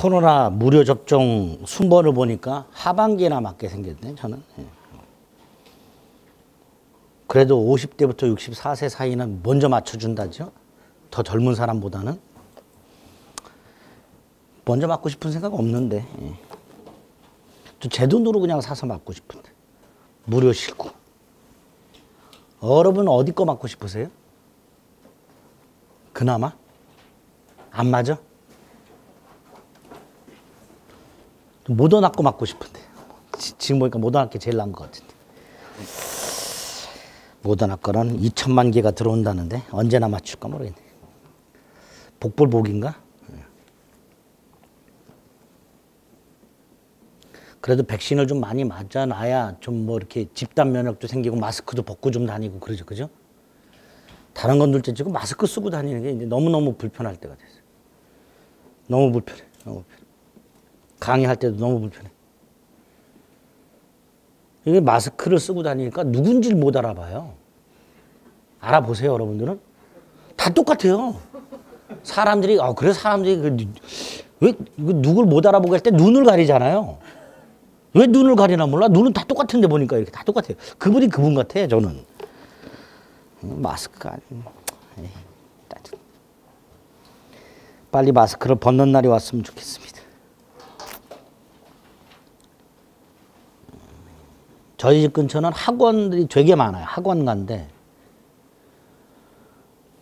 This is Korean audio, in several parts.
코로나 무료 접종 순번을 보니까 하반기에나 맞게 생겼네, 저는. 예. 그래도 50대부터 64세 사이는 먼저 맞춰준다죠? 더 젊은 사람보다는. 먼저 맞고 싶은 생각 없는데. 예. 제 돈으로 그냥 사서 맞고 싶은데. 무료 실고. 여러분 어디 거 맞고 싶으세요? 그나마? 안 맞아? 모더나 거 맞고 싶은데. 지금 보니까 모더나 게 제일 나은 것 같은데. 모더나 거는 2천만 개가 들어온다는데 언제나 맞출까 모르겠네. 복불복인가? 그래도 백신을 좀 많이 맞아놔야 좀 뭐 이렇게 집단 면역도 생기고 마스크도 벗고 좀 다니고 그러죠, 그죠? 다른 건 둘째치고 마스크 쓰고 다니는 게 이제 너무너무 불편할 때가 됐어요. 너무 불편해, 너무 불편해. 강의할 때도 너무 불편해. 이게 마스크를 쓰고 다니니까 누군지를 못 알아봐요. 알아보세요, 여러분들은? 다 똑같아요. 사람들이, 그래서 사람들이 왜 누굴 못 알아보게 할 때 눈을 가리잖아요. 왜 눈을 가리나 몰라? 눈은 다 똑같은데 보니까 이렇게 다 똑같아요. 그분이 그분 같아, 저는. 마스크가 아니, 빨리 마스크를 벗는 날이 왔으면 좋겠습니다. 저희 집 근처는 학원들이 되게 많아요. 학원가인데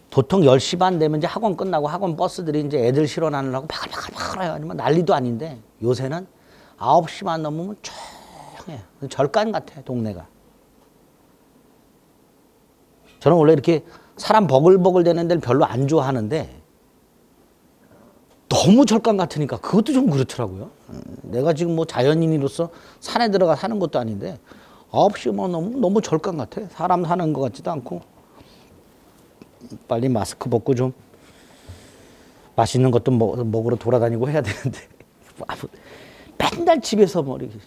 보통 10시 반 되면 이제 학원 끝나고 학원 버스들이 이제 애들 실어나느라고 바글바글 해가지고 난리도 아닌데 요새는 9시만 넘으면 조용해. 절간 같아, 동네가. 저는 원래 이렇게 사람 버글버글 되는 데를 별로 안 좋아하는데 너무 절간 같으니까 그것도 좀 그렇더라고요. 내가 지금 뭐 자연인으로서 산에 들어가 사는 것도 아닌데 9시만 넘으면 너무 절간 같아. 사람 사는 것 같지도 않고. 빨리 마스크 벗고 좀 맛있는 것도 먹으러 돌아다니고 해야 되는데 맨날 집에서 뭐 이렇게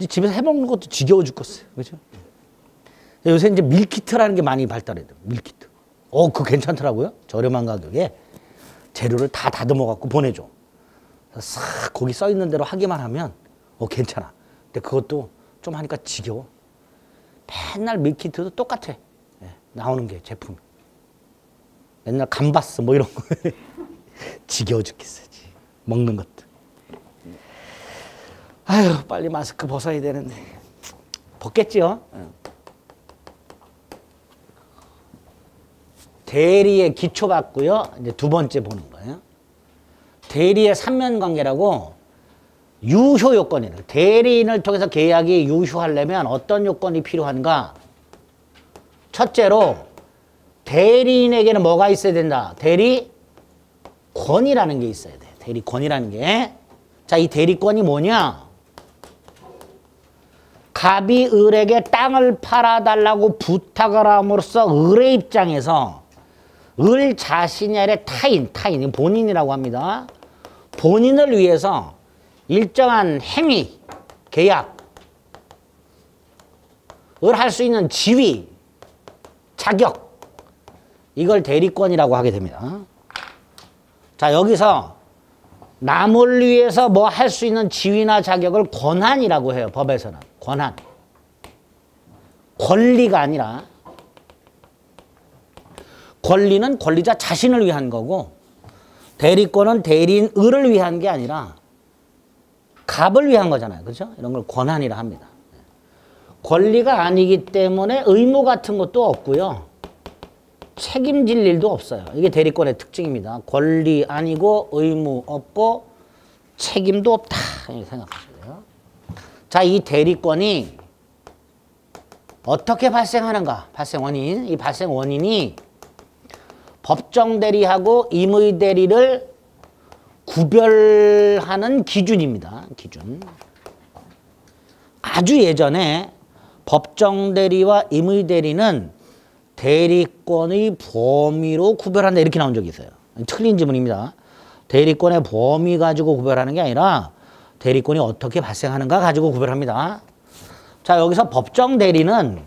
집에서 해먹는 것도 지겨워 죽겠어요. 그죠? 요새 이제 밀키트라는 게 많이 발달해요. 밀키트. 그거 괜찮더라고요. 저렴한 가격에 재료를 다 다듬어 갖고 보내줘. 싹 거기 써 있는 대로 하기만 하면 괜찮아. 근데 그것도 좀 하니까 지겨워. 맨날 밀키트도 똑같아. 나오는 게 제품. 맨날 감바스 뭐 이런 거 지겨워 죽겠어요. 먹는 것도. 아유, 빨리 마스크 벗어야 되는데. 벗겠지요? 대리의 기초 받고요. 이제 두 번째 보는 거예요. 대리의 삼면관계라고 유효 요건이에요. 대리인을 통해서 계약이 유효하려면 어떤 요건이 필요한가? 첫째로 대리인에게는 뭐가 있어야 된다? 대리권이라는 게 있어야 돼. 대리권이라는 게. 자, 이 대리권이 뭐냐? 갑이 을에게 땅을 팔아달라고 부탁을 함으로써 을의 입장에서 을 자신이 아니라 타인, 본인이라고 합니다. 본인을 위해서 일정한 행위, 계약, 을 할 수 있는 지위, 자격, 이걸 대리권이라고 하게 됩니다. 자, 여기서 남을 위해서 뭐 할 수 있는 지위나 자격을 권한이라고 해요. 법에서는. 권한. 권리가 아니라. 권리는 권리자 자신을 위한 거고 대리권은 대리인 을을 위한 게 아니라 갑을 위한 거잖아요. 그렇죠? 이런 걸 권한이라 합니다. 권리가 아니기 때문에 의무 같은 것도 없고요. 책임질 일도 없어요. 이게 대리권의 특징입니다. 권리 아니고 의무 없고 책임도 없다. 이렇게 생각하셔야 돼요. 자, 이 대리권이 어떻게 발생하는가? 발생 원인. 이 발생 원인이 법정 대리하고 임의 대리를 구별하는 기준입니다. 기준. 아주 예전에 법정 대리와 임의 대리는 대리권의 범위로 구별한다 이렇게 나온 적이 있어요. 틀린 지문입니다. 대리권의 범위 가지고 구별하는 게 아니라 대리권이 어떻게 발생하는가 가지고 구별합니다. 자, 여기서 법정 대리는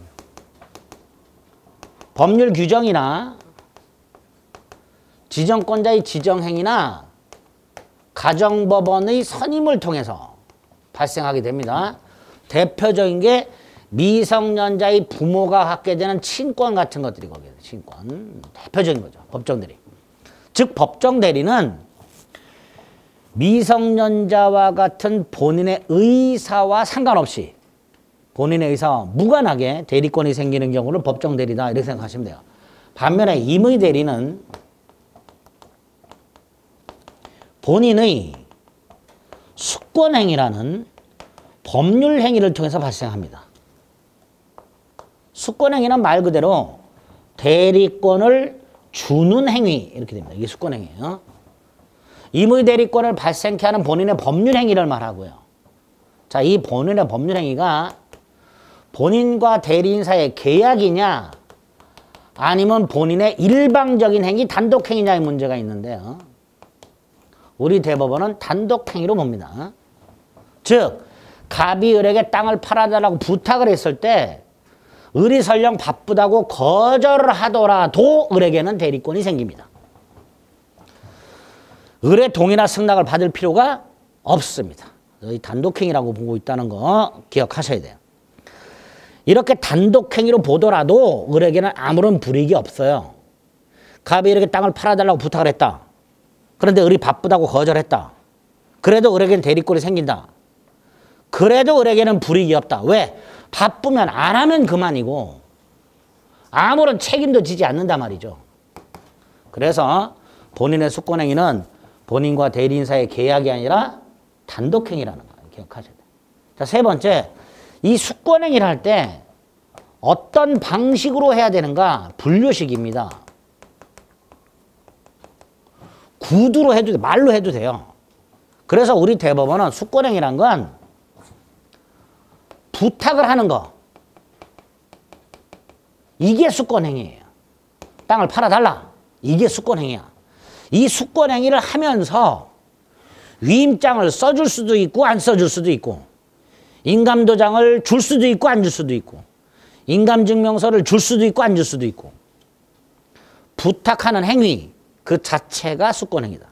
법률 규정이나 지정권자의 지정행위나 가정법원의 선임을 통해서 발생하게 됩니다. 대표적인 게 미성년자의 부모가 갖게 되는 친권 같은 것들이 거기에 친권. 대표적인 거죠. 법정 대리. 즉 법정 대리는 미성년자와 같은 본인의 의사와 상관없이 본인의 의사와 무관하게 대리권이 생기는 경우를 법정 대리다 이렇게 생각하시면 돼요. 반면에 임의 대리는 본인의 수권행위라는 법률 행위를 통해서 발생합니다. 수권행위는 말 그대로 대리권을 주는 행위 이렇게 됩니다. 이게 수권행위예요. 임의 대리권을 발생케 하는 본인의 법률 행위를 말하고요. 자, 이 본인의 법률 행위가 본인과 대리인 사이의 계약이냐 아니면 본인의 일방적인 행위, 단독 행위냐의 문제가 있는데요. 우리 대법원은 단독 행위로 봅니다. 즉 갑이 을에게 땅을 팔아달라고 부탁을 했을 때 을이 설령 바쁘다고 거절을 하더라도 을에게는 대리권이 생깁니다. 을의 동의나 승낙을 받을 필요가 없습니다. 이 단독행위라고 보고 있다는 거 기억하셔야 돼요. 이렇게 단독행위로 보더라도 을에게는 아무런 불이익이 없어요. 갑이 을에게 땅을 팔아달라고 부탁을 했다. 그런데 을이 바쁘다고 거절했다. 그래도 을에게는 대리권이 생긴다. 그래도 을에게는 불이익이 없다. 왜? 바쁘면 안 하면 그만이고 아무런 책임도 지지 않는단 말이죠. 그래서 본인의 수권행위는 본인과 대리인 사이의 계약이 아니라 단독행위라는 거 기억하셔야 돼요. 자, 세 번째, 이 수권행위를 할 때 어떤 방식으로 해야 되는가? 분류식입니다. 구두로 해도 돼, 말로 해도 돼요. 그래서 우리 대법원은 수권행위란 건 부탁을 하는 거. 이게 수권행위예요. 땅을 팔아달라. 이게 수권행위야. 이 수권행위를 하면서 위임장을 써줄 수도 있고 안 써줄 수도 있고 인감도장을 줄 수도 있고 안 줄 수도 있고 인감증명서를 줄 수도 있고 안 줄 수도 있고 부탁하는 행위 그 자체가 수권행위다.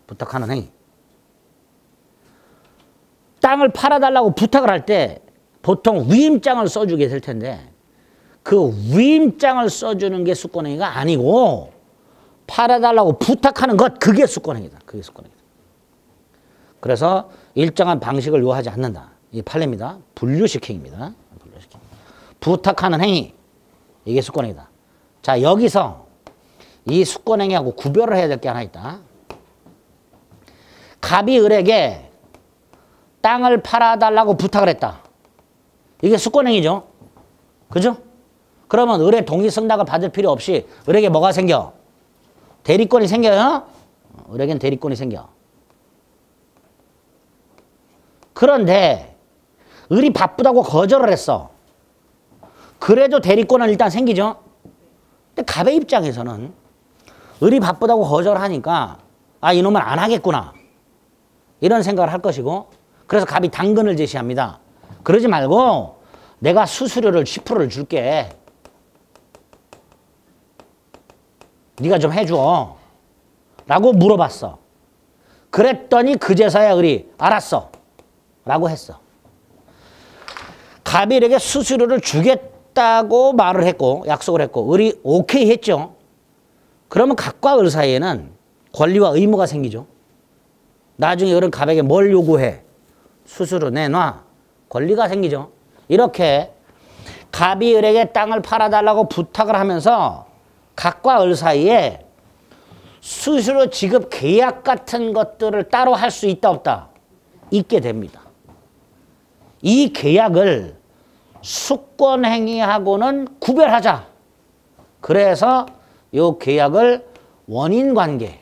부탁하는 행위. 땅을 팔아달라고 부탁을 할 때 보통 위임장을 써주게 될 텐데 그 위임장을 써주는 게 수권행위가 아니고 팔아달라고 부탁하는 것 그게 수권행위다. 그게 수권행위다. 그래서 일정한 방식을 요하지 않는다. 이 판례입니다. 분류식 행위입니다. 분류식 행위. 부탁하는 행위 이게 수권행위다. 자, 여기서 이 수권행위하고 구별을 해야 될 게 하나 있다. 갑이 을에게 땅을 팔아달라고 부탁을 했다. 이게 수권행위죠. 그죠? 그러면 을의 동의 승낙을 받을 필요 없이 을에게 뭐가 생겨? 대리권이 생겨요? 을에겐 대리권이 생겨. 그런데 을이 바쁘다고 거절을 했어. 그래도 대리권은 일단 생기죠. 근데 갑의 입장에서는 을이 바쁘다고 거절을 하니까 아, 이놈은 안 하겠구나. 이런 생각을 할 것이고 그래서 갑이 당근을 제시합니다. 그러지 말고 내가 수수료를 10%를 줄게. 네가 좀 해줘. 라고 물어봤어. 그랬더니 그제서야 을이 알았어. 라고 했어. 갑이 을에게 수수료를 주겠다고 말을 했고 약속을 했고 을이 오케이 했죠. 그러면 갑과 을 사이에는 권리와 의무가 생기죠. 나중에 을은 갑에게 뭘 요구해? 수수료 내놔. 권리가 생기죠. 이렇게 갑이 을에게 땅을 팔아달라고 부탁을 하면서 갑과 을 사이에 수수료 지급 계약 같은 것들을 따로 할 수 있다 없다? 있게 됩니다. 이 계약을 수권행위하고는 구별하자. 그래서 이 계약을 원인관계라고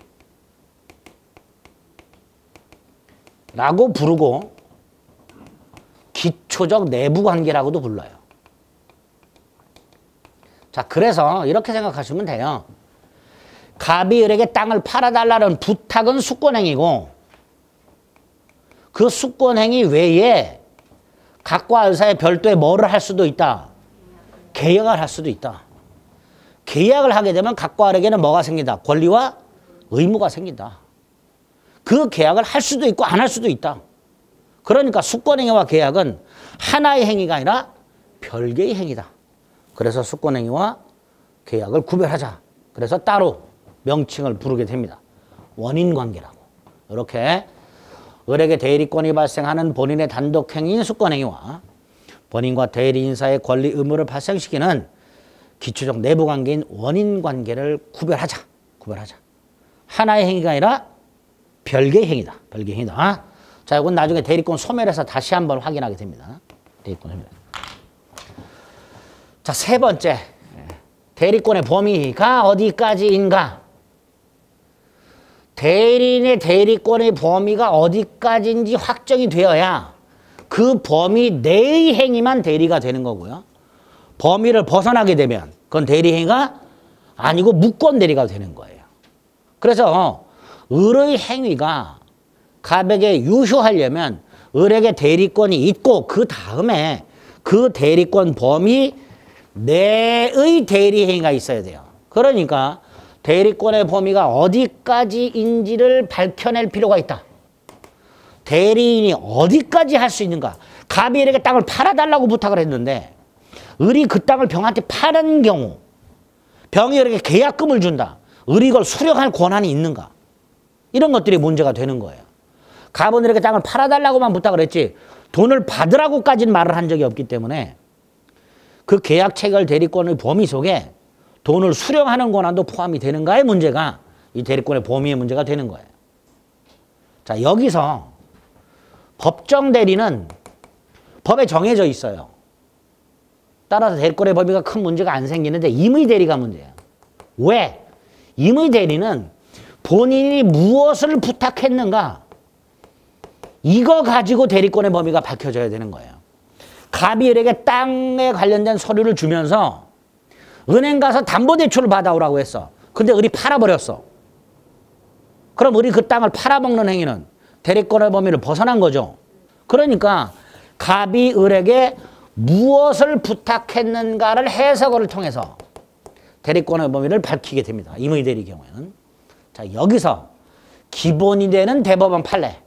부르고 기초적 내부관계라고도 불러요. 자, 그래서 이렇게 생각하시면 돼요. 갑이 을에게 땅을 팔아달라는 부탁은 수권행위고 그 수권행위 외에 갑과 을 사이에 별도의 뭐를 할 수도 있다. 계약을 할 수도 있다. 계약을 하게 되면 갑과 을에게는 뭐가 생긴다? 권리와 의무가 생긴다. 그 계약을 할 수도 있고 안 할 수도 있다. 그러니까 수권행위와 계약은 하나의 행위가 아니라 별개의 행위다. 그래서 수권행위와 계약을 구별하자. 그래서 따로 명칭을 부르게 됩니다. 원인관계라고. 이렇게 을에게 대리권이 발생하는 본인의 단독행위인 수권행위와 본인과 대리인사의 권리 의무를 발생시키는 기초적 내부관계인 원인관계를 구별하자. 하나의 행위가 아니라 별개의 행위다. 별개의 행위다. 자, 이건 나중에 대리권 소멸해서 다시 한번 확인하게 됩니다. 대리권 소멸. 자, 세 번째. 대리권의 범위가 어디까지인가? 대리인의 대리권의 범위가 어디까지인지 확정이 되어야 그 범위 내의 행위만 대리가 되는 거고요. 범위를 벗어나게 되면 그건 대리행위가 아니고 무권 대리가 되는 거예요. 그래서 을의 행위가 갑에게 유효하려면 을에게 대리권이 있고 그 다음에 그 대리권 범위 내의 대리행위가 있어야 돼요. 그러니까 대리권의 범위가 어디까지인지를 밝혀낼 필요가 있다. 대리인이 어디까지 할 수 있는가. 갑이 을에게 땅을 팔아달라고 부탁을 했는데 을이 그 땅을 병한테 파는 경우 병이 을에게 계약금을 준다. 을이 이걸 수령할 권한이 있는가. 이런 것들이 문제가 되는 거예요. 갑은 을에게 땅을 팔아달라고만 부탁을 했지 돈을 받으라고까지는 말을 한 적이 없기 때문에 그 계약 체결 대리권의 범위 속에 돈을 수령하는 권한도 포함이 되는가의 문제가 이 대리권의 범위의 문제가 되는 거예요. 자, 여기서 법정 대리는 법에 정해져 있어요. 따라서 대리권의 범위가 큰 문제가 안 생기는데 임의 대리가 문제예요. 왜? 임의 대리는 본인이 무엇을 부탁했는가 이거 가지고 대리권의 범위가 밝혀져야 되는 거예요. 갑이 을에게 땅에 관련된 서류를 주면서 은행 가서 담보대출을 받아오라고 했어. 근데 을이 팔아버렸어. 그럼 을이 그 땅을 팔아먹는 행위는 대리권의 범위를 벗어난 거죠. 그러니까 갑이 을에게 무엇을 부탁했는가를 해석을 통해서 대리권의 범위를 밝히게 됩니다. 임의 대리 경우에는. 자, 여기서 기본이 되는 대법원 판례.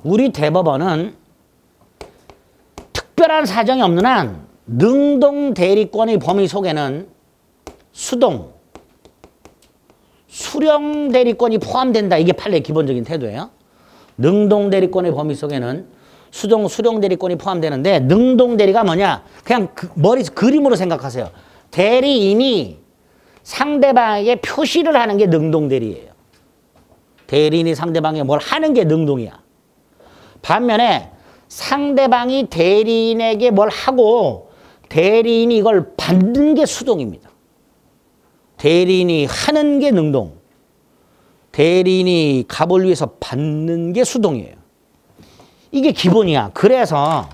우리 대법원은 특별한 사정이 없는 한 능동 대리권의 범위 속에는 수동, 수령 대리권이 포함된다. 이게 판례의 기본적인 태도예요. 능동 대리권의 범위 속에는 수동, 수령 대리권이 포함되는데 능동 대리가 뭐냐? 그냥 머릿속 그림으로 생각하세요. 대리인이 상대방에게 표시를 하는 게 능동 대리예요. 대리인이 상대방에게 뭘 하는 게 능동이야. 반면에 상대방이 대리인에게 뭘 하고 대리인이 이걸 받는 게 수동입니다. 대리인이 하는 게 능동, 대리인이 갑을 위해서 받는 게 수동이에요. 이게 기본이야. 그래서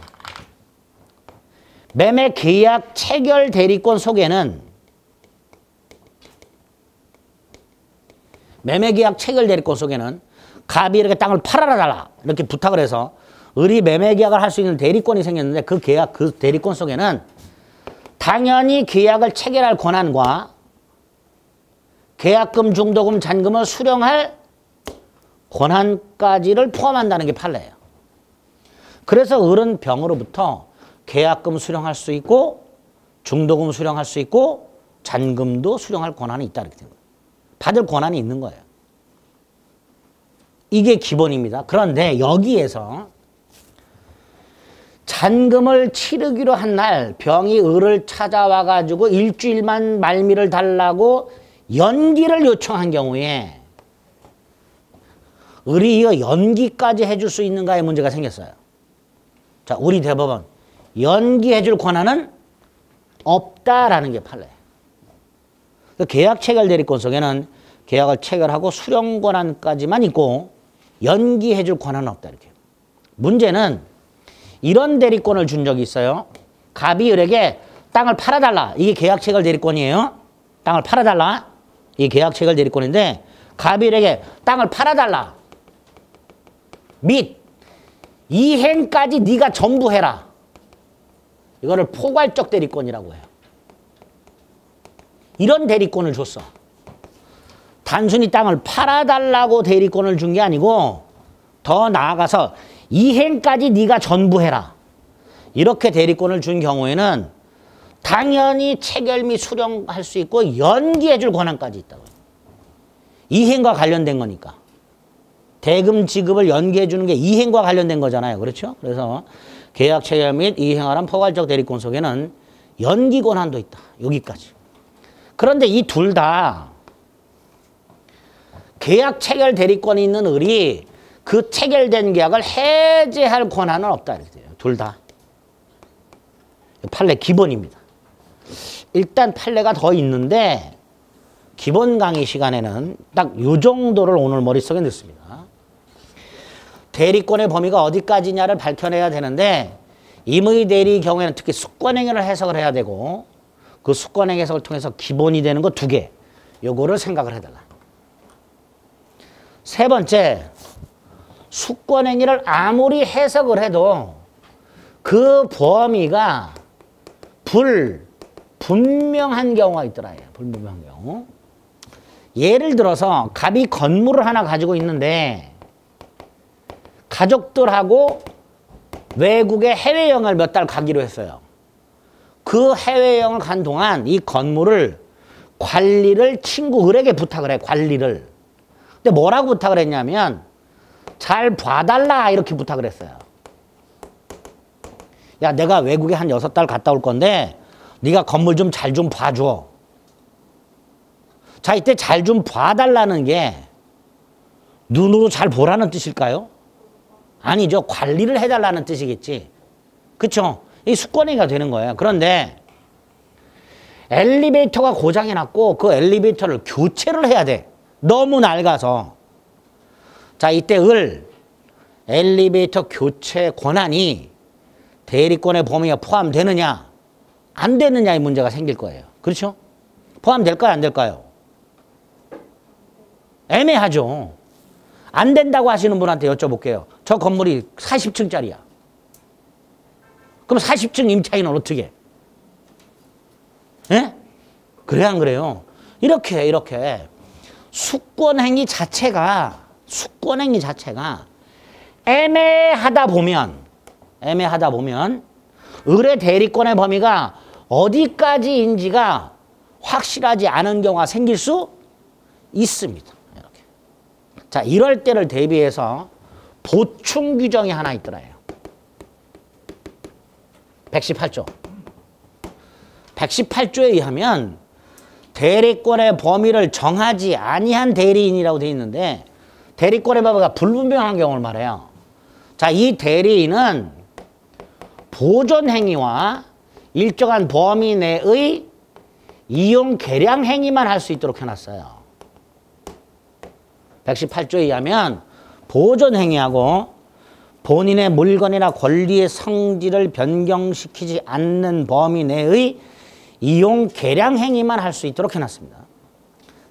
매매 계약 체결 대리권 속에는 매매 계약 체결 대리권 속에는 갑이 이렇게 땅을 팔아달라 이렇게 부탁을 해서 을이 매매 계약을 할 수 있는 대리권이 생겼는데 그 계약, 그 대리권 속에는 당연히 계약을 체결할 권한과 계약금, 중도금, 잔금을 수령할 권한까지를 포함한다는 게 판례예요. 그래서 을은 병으로부터 계약금 수령할 수 있고 중도금 수령할 수 있고 잔금도 수령할 권한이 있다 이렇게 된 거예요. 받을 권한이 있는 거예요. 이게 기본입니다. 그런데 여기에서 잔금을 치르기로 한 날 병이 을을 찾아와 가지고 일주일만 말미를 달라고 연기를 요청한 경우에 을이 이거 연기까지 해줄 수 있는가의 문제가 생겼어요. 자, 우리 대법원 연기해줄 권한은 없다라는 게 판례예요. 계약 체결 대리권 속에는 계약을 체결하고 수령 권한까지만 있고 연기해줄 권한은 없다 이렇게. 문제는 이런 대리권을 준 적이 있어요. 갑이 을에게 땅을 팔아달라. 이게 계약 체결 대리권이에요. 땅을 팔아달라. 이게 계약 체결 대리권인데 갑이 을에게 땅을 팔아달라. 및 이행까지 네가 전부 해라. 이거를 포괄적 대리권이라고 해요. 이런 대리권을 줬어. 단순히 땅을 팔아달라고 대리권을 준 게 아니고 더 나아가서 이행까지 네가 전부 해라. 이렇게 대리권을 준 경우에는 당연히 체결 및 수령할 수 있고 연기해 줄 권한까지 있다고요. 이행과 관련된 거니까. 대금 지급을 연기해 주는 게 이행과 관련된 거잖아요. 그렇죠? 그래서 계약 체결 및 이행하란 포괄적 대리권 속에는 연기 권한도 있다. 여기까지. 그런데 이 둘 다 계약 체결 대리권이 있는 을이 그 체결된 계약을 해제할 권한은 없다. 이렇게 돼요. 둘 다. 판례 기본입니다. 일단 판례가 더 있는데 기본 강의 시간에는 딱 이 정도를 오늘 머릿속에 넣습니다. 대리권의 범위가 어디까지냐를 밝혀내야 되는데 임의대리 경우에는 특히 수권행위를 해석을 해야 되고 그 수권행 해석을 통해서 기본이 되는 거 2개. 요거를 생각을 해달라. 세 번째, 수권행위를 아무리 해석을 해도 그 범위가 불분명한 경우가 있더라. 불분명한 경우. 예를 들어서 갑이 건물을 하나 가지고 있는데 가족들하고 외국에 해외여행을 몇 달 가기로 했어요. 그 해외여행을 간 동안 이 건물을 관리를 친구 을에게 부탁을 해. 관리를. 근데 뭐라고 부탁을 했냐면 잘 봐달라 이렇게 부탁을 했어요. 야, 내가 외국에 한 6달 갔다 올 건데 네가 건물 좀 잘 좀 봐줘. 자, 이때 잘 좀 봐달라는 게 눈으로 잘 보라는 뜻일까요? 아니죠. 관리를 해달라는 뜻이겠지. 그쵸? 이 수권행위가 되는 거예요. 그런데 엘리베이터가 고장이 났고 그 엘리베이터를 교체를 해야 돼. 너무 낡아서. 자, 이때 엘리베이터 교체 권한이 대리권의 범위에 포함되느냐 안 되느냐의 문제가 생길 거예요. 그렇죠? 포함될까요? 안 될까요? 애매하죠. 안 된다고 하시는 분한테 여쭤볼게요. 저 건물이 40층짜리야. 그럼 40층 임차인은 어떻게? 예? 그래 안 그래요? 이렇게 수권행위 자체가 애매하다 보면 을의 대리권의 범위가 어디까지인지가 확실하지 않은 경우가 생길 수 있습니다. 이렇게. 자, 이럴 때를 대비해서 보충 규정이 하나 있더라요. 118조. 118조에 의하면 대리권의 범위를 정하지 아니한 대리인이라고 되어 있는데 대리권의 범위가 불분명한 경우를 말해요. 자, 이 대리인은 보존 행위와 일정한 범위 내의 이용 계량 행위만 할 수 있도록 해놨어요. 118조에 의하면 보존 행위하고 본인의 물건이나 권리의 성질을 변경시키지 않는 범위 내의 이용 계량 행위만 할 수 있도록 해놨습니다.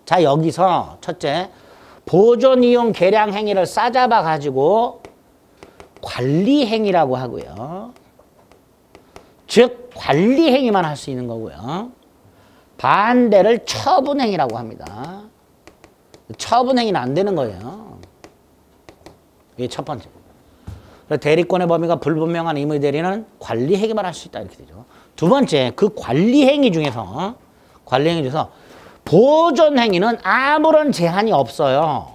자, 여기서 첫째, 보존 이용 계량 행위를 싸잡아 가지고 관리 행위라고 하고요. 즉 관리 행위만 할 수 있는 거고요. 반대를 처분 행위라고 합니다. 처분 행위는 안 되는 거예요. 이게 첫 번째. 대리권의 범위가 불분명한 임의 대리는 관리 행위만 할 수 있다 이렇게 되죠. 두 번째, 그 관리 행위 중에서 보존 행위는 아무런 제한이 없어요.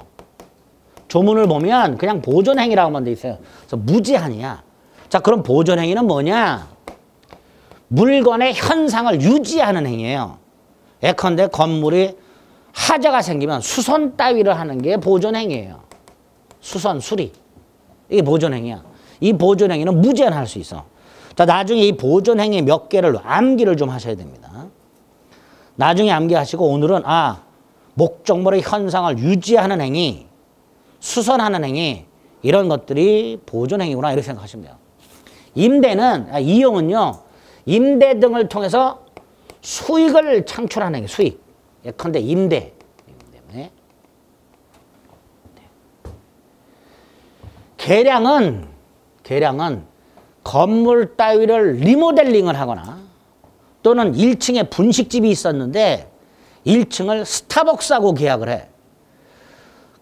조문을 보면 그냥 보존 행위라고만 돼 있어요. 그래서 무제한이야. 자, 그럼 보존 행위는 뭐냐? 물건의 현상을 유지하는 행위예요. 예컨대 건물이 하자가 생기면 수선 따위를 하는 게 보존 행위예요. 수선, 수리. 이게 보존 행위야. 이 보존 행위는 무제한할 수 있어. 자, 나중에 이 보존 행위 몇 개를 암기를 좀 하셔야 됩니다. 나중에 암기하시고 오늘은 목적물의 현상을 유지하는 행위, 수선하는 행위 이런 것들이 보존 행위구나 이렇게 생각하시면 돼요. 이용은요. 임대 등을 통해서 수익을 창출하는 행위, 수익. 예컨대 임대. 계량은 건물 따위를 리모델링을 하거나 또는 1층에 분식집이 있었는데 1층을 스타벅스하고 계약을 해.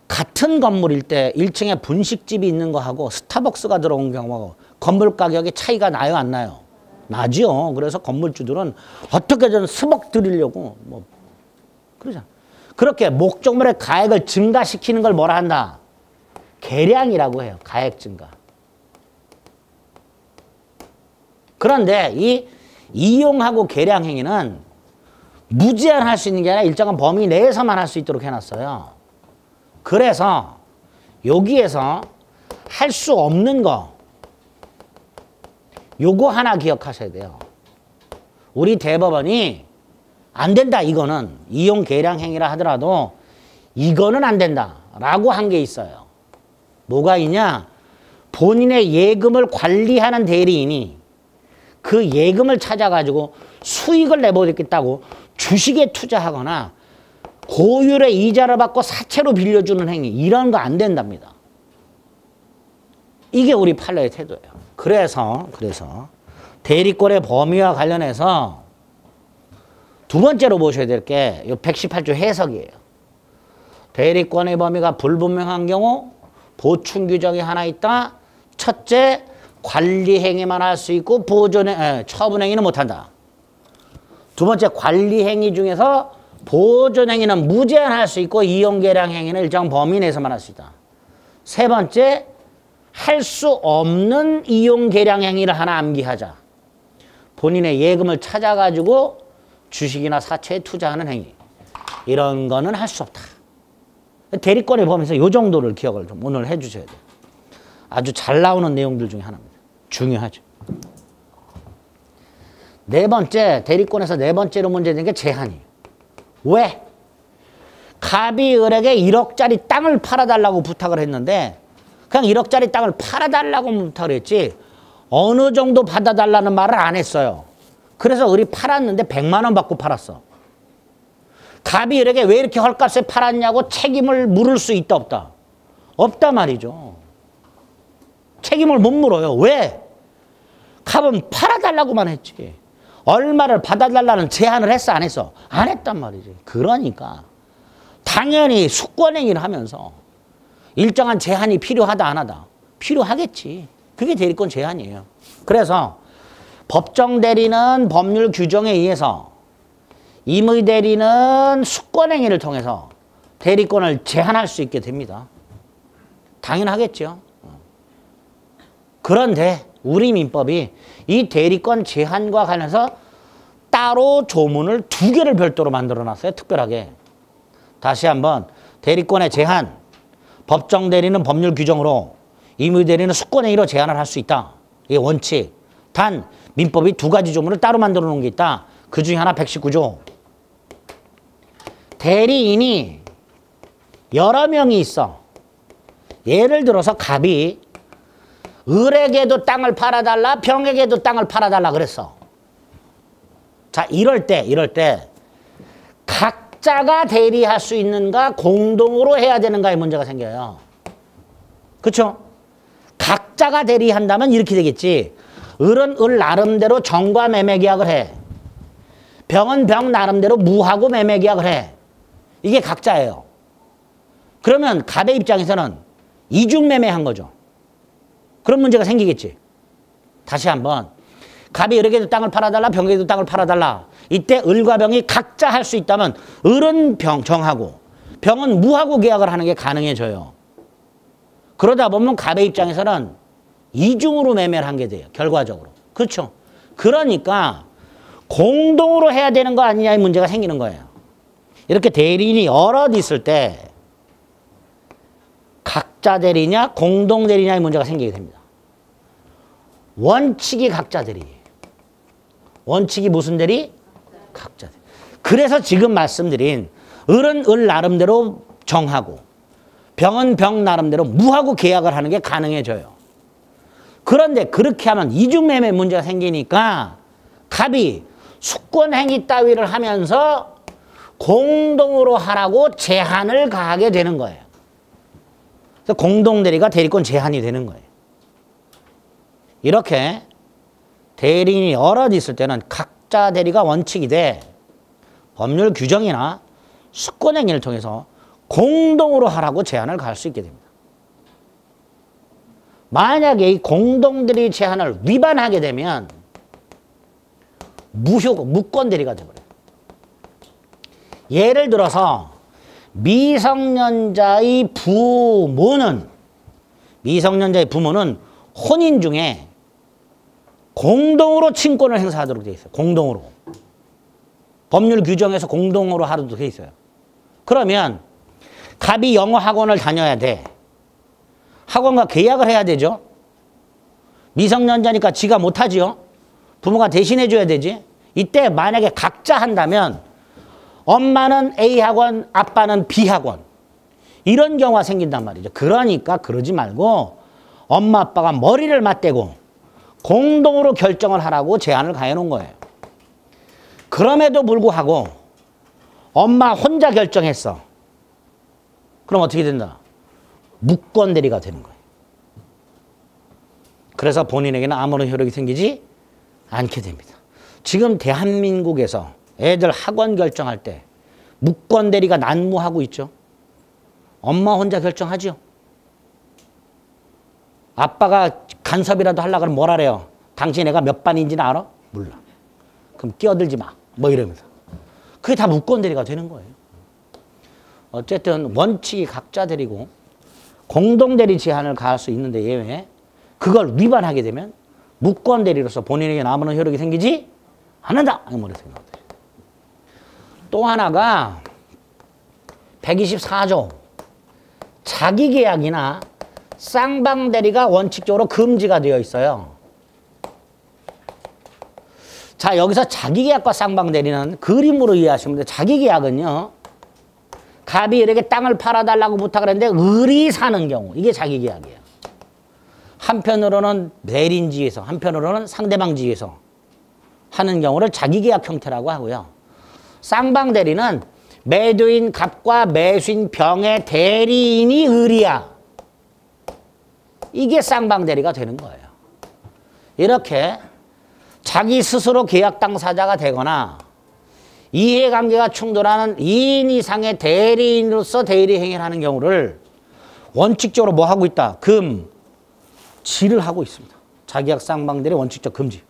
같은 건물일 때 1층에 분식집이 있는 거하고 스타벅스가 들어온 경우하고 건물 가격이 차이가 나요, 안 나요? 나죠. 그래서 건물주들은 어떻게든 스벅 드리려고 뭐 그러잖아. 그렇게 목적물의 가액을 증가시키는 걸 뭐라 한다? 계량이라고 해요. 가액 증가. 그런데 이 이용하고 계량 행위는 무제한 할 수 있는 게 아니라 일정한 범위 내에서만 할 수 있도록 해놨어요. 그래서 여기에서 할 수 없는 거 요거 하나 기억하셔야 돼요. 우리 대법원이 안 된다 이거는 이용 계량 행위라 하더라도 이거는 안 된다 라고 한 게 있어요. 뭐가 있냐? 본인의 예금을 관리하는 대리인이 그 예금을 찾아가지고 수익을 내보겠다고 주식에 투자하거나 고율의 이자를 받고 사채로 빌려주는 행위 이런 거 안 된답니다. 이게 우리 판례의 태도예요. 그래서 대리권의 범위와 관련해서 두 번째로 보셔야 될 게 이 118조 해석이에요. 대리권의 범위가 불분명한 경우 보충 규정이 하나 있다. 첫째, 관리 행위만 할 수 있고 처분 행위는 못한다. 두 번째, 관리 행위 중에서 보존 행위는 무제한 할 수 있고 이용 계량 행위는 일정 범위 내에서만 할 수 있다. 세 번째, 할 수 없는 이용 계량 행위를 하나 암기하자. 본인의 예금을 찾아가지고 주식이나 사채에 투자하는 행위. 이런 거는 할 수 없다. 대리권의 범위에서 이 정도를 기억을 좀 오늘 해주셔야 돼요. 아주 잘 나오는 내용들 중에 하나입니다. 중요하죠. 네 번째, 대리권에서 네 번째로 문제된 게 제한이에요. 왜? 갑이 을에게 1억짜리 땅을 팔아달라고 부탁을 했는데 그냥 1억짜리 땅을 팔아달라고 부탁을 했지 어느 정도 받아달라는 말을 안 했어요. 그래서 을이 팔았는데 100만 원 받고 팔았어. 갑이 을에게 왜 이렇게 헐값에 팔았냐고 책임을 물을 수 있다 없다? 없다 말이죠. 책임을 못 물어요. 왜? 갑은 팔아달라고만 했지. 얼마를 받아달라는 제한을 했어 안 했어? 안 했단 말이지. 그러니까 당연히 숙권행위를 하면서 일정한 제한이 필요하다 안 하다? 필요하겠지. 그게 대리권 제한이에요. 그래서 법정 대리는 법률 규정에 의해서 임의 대리는 숙권행위를 통해서 대리권을 제한할 수 있게 됩니다. 당연하겠죠. 그런데 우리 민법이 이 대리권 제한과 관련해서 따로 조문을 2개를 별도로 만들어놨어요. 특별하게. 다시 한번 대리권의 제한, 법정 대리는 법률 규정으로, 임의 대리는 숙권행위로 제한을 할 수 있다. 이게 원칙. 단 민법이 2가지 조문을 따로 만들어 놓은 게 있다. 그 중에 하나 119조. 대리인이 여러 명이 있어. 예를 들어서 갑이 을에게도 땅을 팔아달라, 병에게도 땅을 팔아달라 그랬어. 자, 이럴 때 각자가 대리할 수 있는가 공동으로 해야 되는가의 문제가 생겨요. 그렇죠? 각자가 대리한다면 이렇게 되겠지. 을은 을 나름대로 정과 매매 계약을 해. 병은 병 나름대로 무하고 매매 계약을 해. 이게 각자예요. 그러면 갑의 입장에서는 이중 매매한 거죠. 그런 문제가 생기겠지. 다시 한번 갑이 을에게도 땅을 팔아달라, 병에게도 땅을 팔아달라. 이때 을과 병이 각자 할 수 있다면 을은 정하고 병은 무하고 계약을 하는 게 가능해져요. 그러다 보면 갑의 입장에서는 이중으로 매매를 한 게 돼요. 결과적으로. 그렇죠? 그러니까 공동으로 해야 되는 거 아니냐의 문제가 생기는 거예요. 이렇게 대리인이 여럿 있을 때 각자 대리냐 공동 대리냐의 문제가 생기게 됩니다. 원칙이 각자 대리. 원칙이 무슨 대리? 각자 대리. 그래서 지금 말씀드린 을은 을 나름대로 정하고 병은 병 나름대로 무하고 계약을 하는 게 가능해져요. 그런데 그렇게 하면 이중매매 문제가 생기니까 갑이 숙권행위 따위를 하면서 공동으로 하라고 제한을 가하게 되는 거예요. 그래서 공동대리가 대리권 제한이 되는 거예요. 이렇게 대리인이 여럿 있을 때는 각자 대리가 원칙이 돼 법률 규정이나 숙권행위를 통해서 공동으로 하라고 제한을 가할 수 있게 됩니다. 만약에 이 공동대리 제한을 위반하게 되면 무권대리가 되어버려요. 예를 들어서 미성년자의 부모는 혼인 중에 공동으로 친권을 행사하도록 되어 있어요. 공동으로. 법률 규정에서 공동으로 하도록 되어 있어요. 그러면 갑이 영어 학원을 다녀야 돼. 학원과 계약을 해야 되죠. 미성년자니까 지가 못하지요. 부모가 대신해 줘야 되지. 이때 만약에 각자 한다면 엄마는 A 학원, 아빠는 B 학원. 이런 경우가 생긴단 말이죠. 그러니까 그러지 말고 엄마 아빠가 머리를 맞대고 공동으로 결정을 하라고 제한을 가해 놓은 거예요. 그럼에도 불구하고 엄마 혼자 결정했어. 그럼 어떻게 된다? 무권대리가 되는 거예요. 그래서 본인에게는 아무런 효력이 생기지 않게 됩니다. 지금 대한민국에서 애들 학원 결정할 때 무권대리가 난무하고 있죠. 엄마 혼자 결정하죠. 아빠가 간섭이라도 하려고 그러면 뭐라 그래요? 당신 애가 몇 반인지는 알아? 몰라. 그럼 끼어들지 마. 뭐 이러면서. 그게 다 무권대리가 되는 거예요. 어쨌든 원칙이 각자 대리고 공동대리 제한을 가할 수 있는데 예외 그걸 위반하게 되면 무권대리로서 본인에게 아무런 효력이 생기지 않는다. 또 하나가 124조 자기계약이나 쌍방대리가 원칙적으로 금지가 되어 있어요. 자, 여기서 자기계약과 쌍방대리는 그림으로 이해하시면 돼요. 자기계약은요. 갑이 이렇게 땅을 팔아달라고 부탁을 했는데 을이 사는 경우 이게 자기계약이에요. 한편으로는 대리인지에서 한편으로는 상대방지에서 하는 경우를 자기계약 형태라고 하고요. 쌍방대리는 매도인 갑과 매수인 병의 대리인이 을이야. 이게 쌍방대리가 되는 거예요. 이렇게 자기 스스로 계약 당사자가 되거나 이해관계가 충돌하는 2인 이상의 대리인으로서 대리 행위를 하는 경우를 원칙적으로 뭐 하고 있다? 금지를 하고 있습니다. 자기약 쌍방대리 원칙적 금지.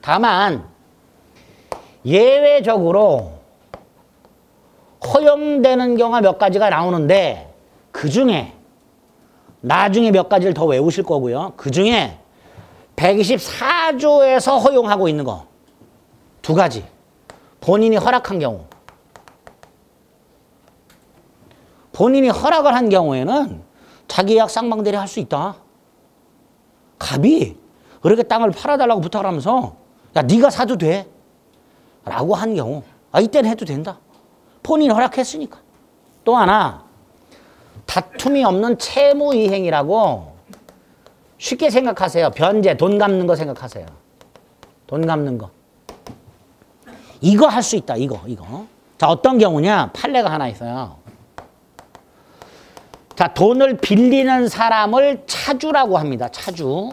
다만 예외적으로 허용되는 경우가 몇 가지가 나오는데 그중에 나중에 몇 가지를 더 외우실 거고요. 그중에 124조에서 허용하고 있는 거 두 가지. 본인이 허락한 경우. 본인이 허락을 한 경우에는 자기약 쌍방대리 할 수 있다. 갑이 그렇게 땅을 팔아달라고 부탁을 하면서 야 네가 사도 돼 라고 한 경우 이때는 해도 된다. 본인이 허락했으니까. 또 하나 다툼이 없는 채무이행이라고 쉽게 생각하세요. 변제, 돈 갚는 거 생각하세요. 돈 갚는 거. 이거 할 수 있다. 이거. 자, 어떤 경우냐? 판례가 하나 있어요. 자, 돈을 빌리는 사람을 차주라고 합니다. 차주.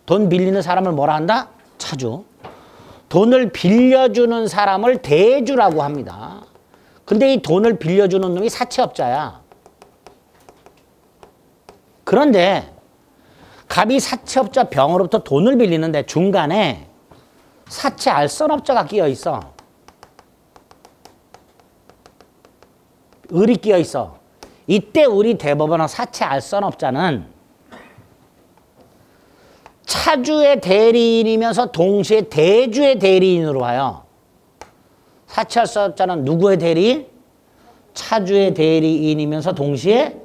돈 빌리는 사람을 뭐라 한다? 차주. 돈을 빌려주는 사람을 대주라고 합니다. 근데 이 돈을 빌려주는 놈이 사채업자야. 그런데 갑이 사채업자 병으로부터 돈을 빌리는데 중간에 사채 알선업자가 끼어 있어. 을이 끼어 있어. 이때 우리 대법원은 사채 알선업자는 차주의 대리인이면서 동시에 대주의 대리인으로 봐요. 사채 알선업자는 누구의 대리인? 차주의 대리인이면서 동시에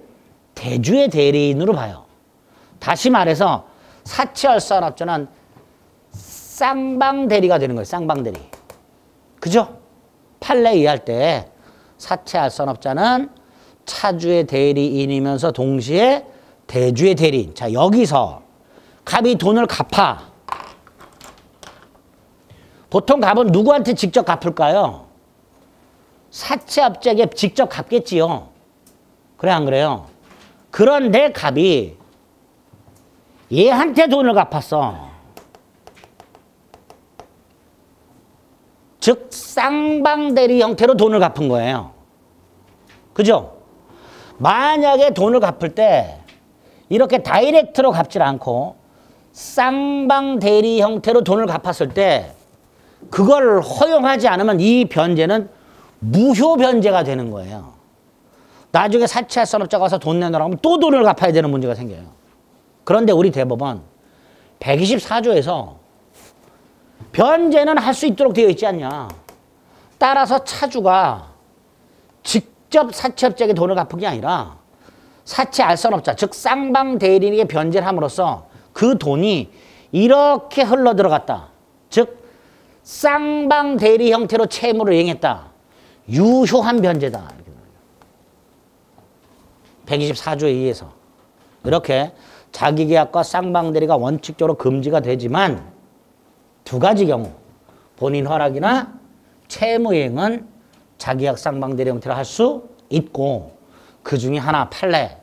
대주의 대리인으로 봐요. 다시 말해서 사채 알선업자는 쌍방대리가 되는 거예요. 쌍방대리. 그죠? 판례 이해할 때 사채 알선업자는 차주의 대리인이면서 동시에 대주의 대리인. 자, 여기서 갑이 돈을 갚아. 보통 갑은 누구한테 직접 갚을까요? 사채업자에게 직접 갚겠지요. 그래 안 그래요? 그런데 갑이 얘한테 돈을 갚았어. 즉 쌍방대리 형태로 돈을 갚은 거예요. 그죠? 만약에 돈을 갚을 때 이렇게 다이렉트로 갚질 않고 쌍방 대리 형태로 돈을 갚았을 때 그걸 허용하지 않으면 이 변제는 무효 변제가 되는 거예요. 나중에 사채할선업자가 와서 돈 내놓으라고 하면 또 돈을 갚아야 되는 문제가 생겨요. 그런데 우리 대법원 124조에서 변제는 할 수 있도록 되어 있지 않냐. 따라서 차주가 직접 사채업자에게 돈을 갚은 게 아니라 사채 알선업자, 즉 쌍방 대리인에게 변제를 함으로써 그 돈이 이렇게 흘러 들어갔다. 즉 쌍방 대리 형태로 채무를 이행했다. 유효한 변제다. 124조에 의해서 이렇게 자기계약과 쌍방 대리가 원칙적으로 금지가 되지만 두 가지 경우 본인 허락이나 채무이행은 자기계약 쌍방 대리 형태로 할 수 있고 그 중에 하나 판례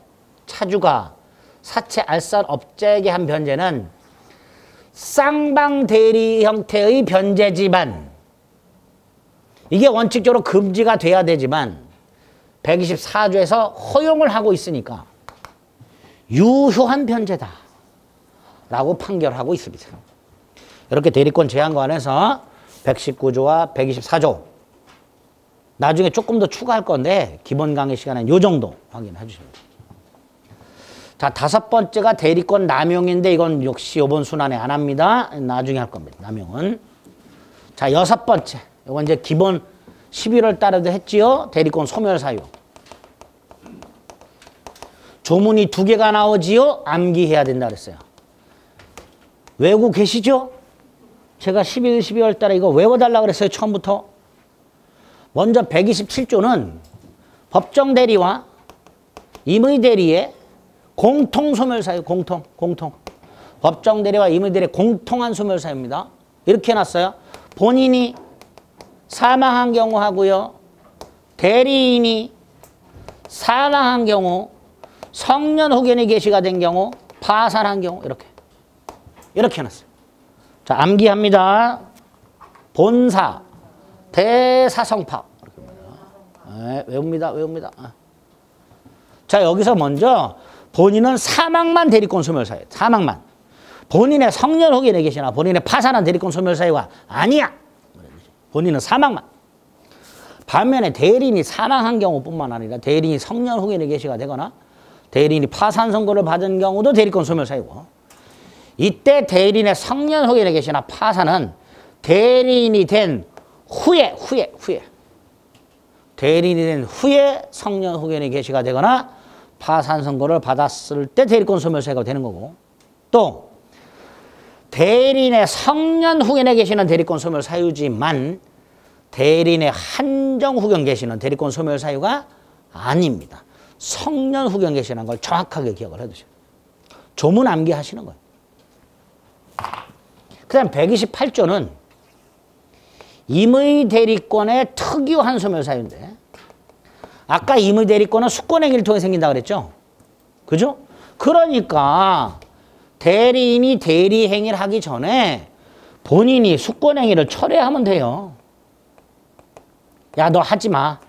차주가 사채 알선업자에게 한 변제는 쌍방 대리 형태의 변제지만 이게 원칙적으로 금지가 돼야 되지만 124조에서 허용을 하고 있으니까 유효한 변제다 라고 판결하고 있습니다. 이렇게 대리권 제한 관해서 119조와 124조 나중에 조금 더 추가할 건데 기본 강의 시간엔 요 정도 확인해 주시면 됩니다. 자, 다섯 번째가 대리권 남용인데 이건 역시 이번 순환에 안 합니다. 나중에 할 겁니다. 남용은. 자, 여섯 번째. 이건 이제 기본 11월 달에도 했지요. 대리권 소멸 사유. 조문이 두 개가 나오지요. 암기해야 된다 그랬어요. 외우고 계시죠? 제가 11, 12월 달에 이거 외워달라 그랬어요. 처음부터. 먼저 127조는 법정 대리와 임의 대리의 공통 소멸 사유, 공통. 법정 대리와 임의 대리의 공통한 소멸 사유입니다. 이렇게 해놨어요. 본인이 사망한 경우 하고요. 대리인이 사망한 경우, 성년 후견이 게시가 된 경우, 파산한 경우 이렇게 해놨어요. 자, 암기합니다. 본사, 대사성파. 네, 외웁니다. 자, 여기서 먼저 본인은 사망만 대리권 소멸사유. 사망만. 본인의 성년 후견에 계시나 본인의 파산한 대리권 소멸사유가 아니야. 본인은 사망만. 반면에 대리인이 사망한 경우뿐만 아니라 대리인이 성년 후견에 게시가 되거나 대리인이 파산 선고를 받은 경우도 대리권 소멸사유고 이때 대리인의 성년 후견에 계시나 파산은 대리인이 된 후에 대리인이 된 후에 성년 후견에 게시가 되거나 파산 선고를 받았을 때 대리권 소멸사유가 되는 거고 또 대리인의 성년 후견에 계시는 대리권 소멸 사유지만 대리인의 한정 후견 계시는 대리권 소멸 사유가 아닙니다. 성년 후견 계시는 걸 정확하게 기억을 해두세요. 조문 암기하시는 거예요. 그 다음 128조는 임의 대리권의 특유한 소멸 사유인데 아까 임의 대리권은 수권행위를 통해 생긴다 그랬죠? 그죠? 그러니까 대리인이 대리행위를 하기 전에 본인이 수권행위를 철회하면 돼요. 야, 너 하지 마.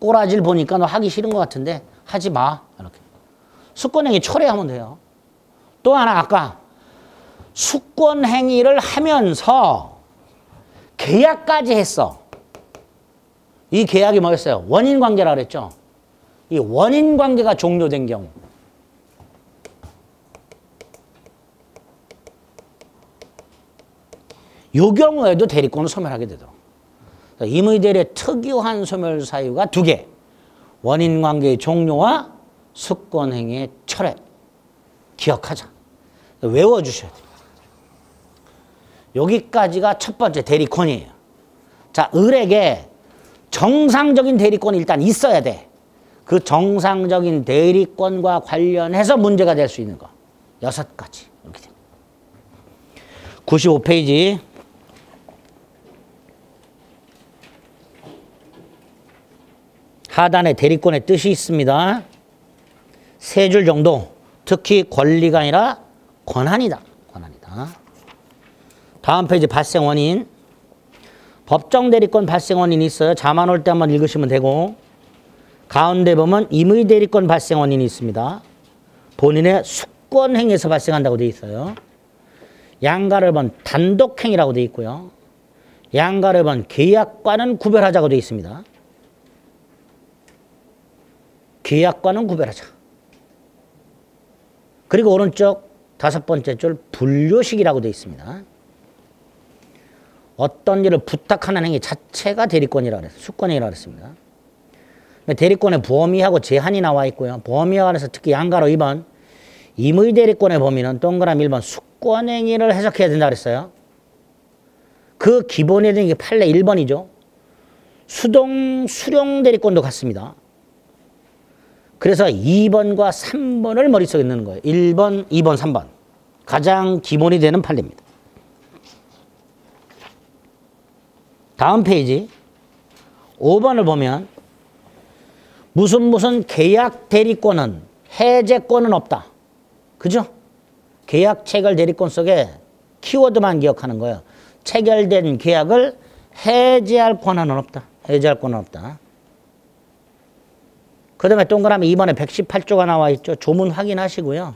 꼬라지를 보니까 너 하기 싫은 것 같은데 하지 마. 이렇게. 수권행위 철회하면 돼요. 또 하나 아까 수권행위를 하면서 계약까지 했어. 이 계약이 뭐였어요? 원인관계라 그랬죠. 이 원인관계가 종료된 경우 이 경우에도 대리권을 소멸하게 되도록. 임의 대리의 특유한 소멸 사유가 두 개. 원인관계의 종료와 수권행위의 철회. 기억하자. 외워주셔야 돼요. 여기까지가 첫 번째 대리권이에요. 자, 을에게 정상적인 대리권이 일단 있어야 돼. 그 정상적인 대리권과 관련해서 문제가 될 수 있는 거. 6가지. 이렇게 됩니다. 95페이지. 하단에 대리권의 뜻이 있습니다. 3줄 정도. 특히 권리가 아니라 권한이다. 다음 페이지 발생 원인. 법정 대리권 발생 원인이 있어요. 자만 올 때 한번 읽으시면 되고 가운데 보면 임의 대리권 발생 원인이 있습니다. 본인의 수권행위에서 발생한다고 되어 있어요. 양가를 본 단독행위라고 되어 있고요. 양가를 본 계약과는 구별하자고 되어 있습니다. 계약과는 구별하자. 그리고 오른쪽 다섯 번째 줄 분류식이라고 되어 있습니다. 어떤 일을 부탁하는 행위 자체가 대리권이라고 그랬어요. 수권행위라고 그랬습니다. 대리권의 범위하고 제한이 나와 있고요. 범위와 관해서 특히 양가로 2번 임의 대리권의 범위는 동그라미 1번 수권행위를 해석해야 된다 그랬어요. 그 기본에 되는 게 판례 1번이죠. 수령 대리권도 같습니다. 그래서 2번과 3번을 머릿속에 넣는 거예요. 1번, 2번, 3번. 가장 기본이 되는 판례입니다. 다음 페이지 5번을 보면 무슨 계약 대리권은 해제권은 없다. 그죠? 계약 체결 대리권 속에 키워드만 기억하는 거예요. 체결된 계약을 해제할 권한은 없다. 해제할 권한은 없다. 그 다음에 동그라미 2번에 118조가 나와 있죠. 조문 확인하시고요.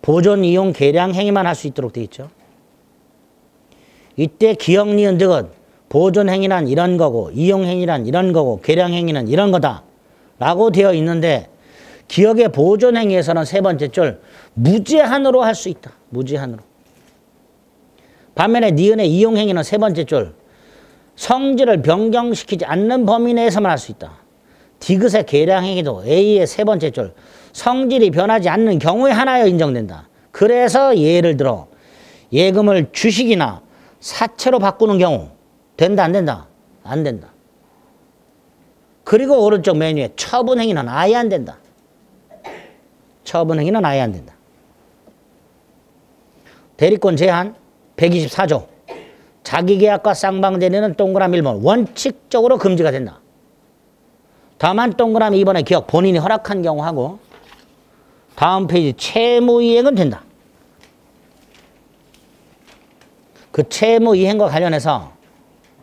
보존, 이용, 계량 행위만 할 수 있도록 되어 있죠. 이때 기억, 니은, 득은 보존 행위란 이런 거고 이용 행위란 이런 거고 계량 행위는 이런 거다 라고 되어 있는데 기억의 보존 행위에서는 세 번째 줄 무제한으로 할 수 있다. 무제한으로. 반면에 니은의 이용 행위는 세 번째 줄 성질을 변경시키지 않는 범위 내에서만 할 수 있다. 디귿의 계량 행위도 A의 세 번째 줄 성질이 변하지 않는 경우에 하나여 인정된다. 그래서 예를 들어 예금을 주식이나 사채로 바꾸는 경우 된다 안 된다? 안 된다. 그리고 오른쪽 메뉴에 처분 행위는 아예 안 된다. 처분 행위는 아예 안 된다. 대리권 제한 124조 자기계약과 쌍방대리는 동그라미 1번 원칙적으로 금지가 된다. 다만 동그라미 2번의 기억 본인이 허락한 경우 하고 다음 페이지 채무이행은 된다. 그 채무이행과 관련해서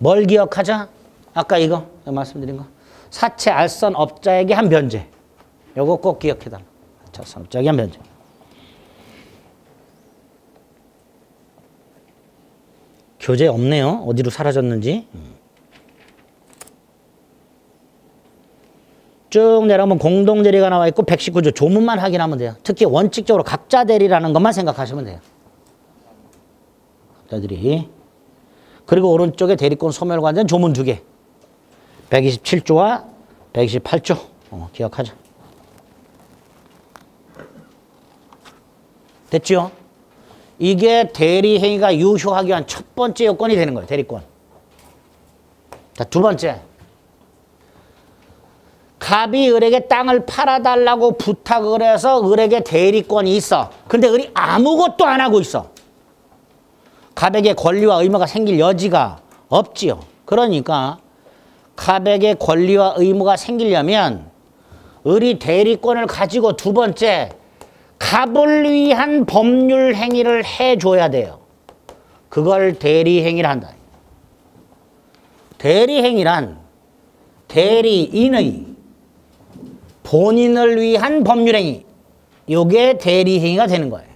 뭘 기억하자? 아까 이거 말씀드린 거 사채 알선 업자에게 한 변제. 요거 꼭 기억해달라. 사채 알선 업자에게 한 변제. 교재 없네요. 어디로 사라졌는지. 쭉 내려오면 공동대리가 나와 있고 119조 조문만 확인하면 돼요. 특히 원칙적으로 각자 대리라는 것만 생각하시면 돼요. 각자들이. 그리고 오른쪽에 대리권 소멸관련 조문 2개. 127조와 128조. 기억하자. 됐죠? 이게 대리행위가 유효하기 위한 첫 번째 요건이 되는 거예요. 대리권. 자, 두 번째. 갑이 을에게 땅을 팔아달라고 부탁을 해서 을에게 대리권이 있어. 근데 을이 아무것도 안 하고 있어. 갑에게 권리와 의무가 생길 여지가 없지요. 그러니까 갑에게 권리와 의무가 생기려면 을이 대리권을 가지고 두 번째 갑을 위한 법률 행위를 해줘야 돼요. 그걸 대리행위라 한다. 대리행위란 대리인의 본인을 위한 법률행위. 요게 대리행위가 되는 거예요.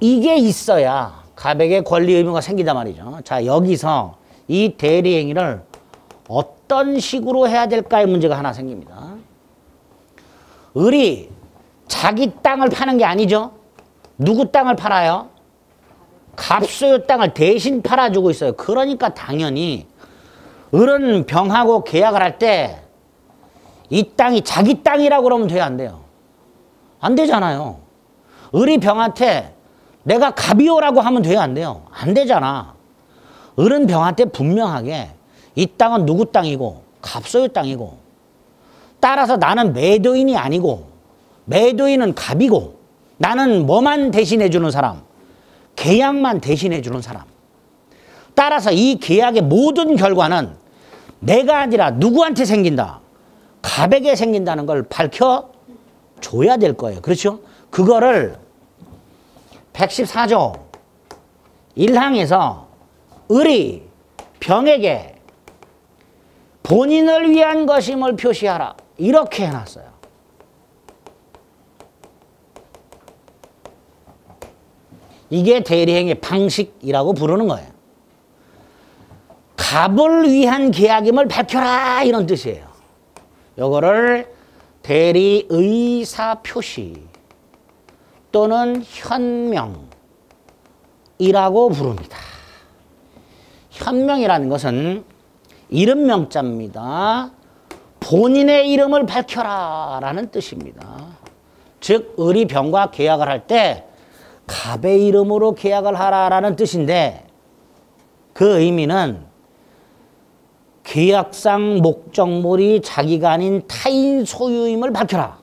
이게 있어야 갑에게 권리 의무가 생기단 말이죠. 자, 여기서 이 대리행위를 어떤 식으로 해야 될까의 문제가 하나 생깁니다. 을이 자기 땅을 파는 게 아니죠. 누구 땅을 팔아요? 갑소유 땅을 대신 팔아주고 있어요. 그러니까 당연히 을은 병하고 계약을 할 때 이 땅이 자기 땅이라고 그러면 돼요, 안 돼요? 안 되잖아요. 을이 병한테 내가 갑이오라고 하면 돼요, 안 돼요? 안 되잖아. 을은 병한테 분명하게 이 땅은 누구 땅이고 갑소유 땅이고 따라서 나는 매도인이 아니고 매도인은 갑이고 나는 뭐만 대신해 주는 사람? 계약만 대신해 주는 사람. 따라서 이 계약의 모든 결과는 내가 아니라 누구한테 생긴다? 갑에게 생긴다는 걸 밝혀줘야 될 거예요. 그렇죠? 그거를 114조 1항에서 을이 병에게 본인을 위한 것임을 표시하라. 이렇게 해놨어요. 이게 대리행위 방식이라고 부르는 거예요. 갑을 위한 계약임을 밝혀라 이런 뜻이에요. 요거를 대리의사 표시 또는 현명이라고 부릅니다. 현명이라는 것은 이름 명자입니다. 본인의 이름을 밝혀라 라는 뜻입니다. 즉 을이 병과 계약을 할 때 갑의 이름으로 계약을 하라라는 뜻인데 그 의미는 계약상 목적물이 자기가 아닌 타인 소유임을 밝혀라.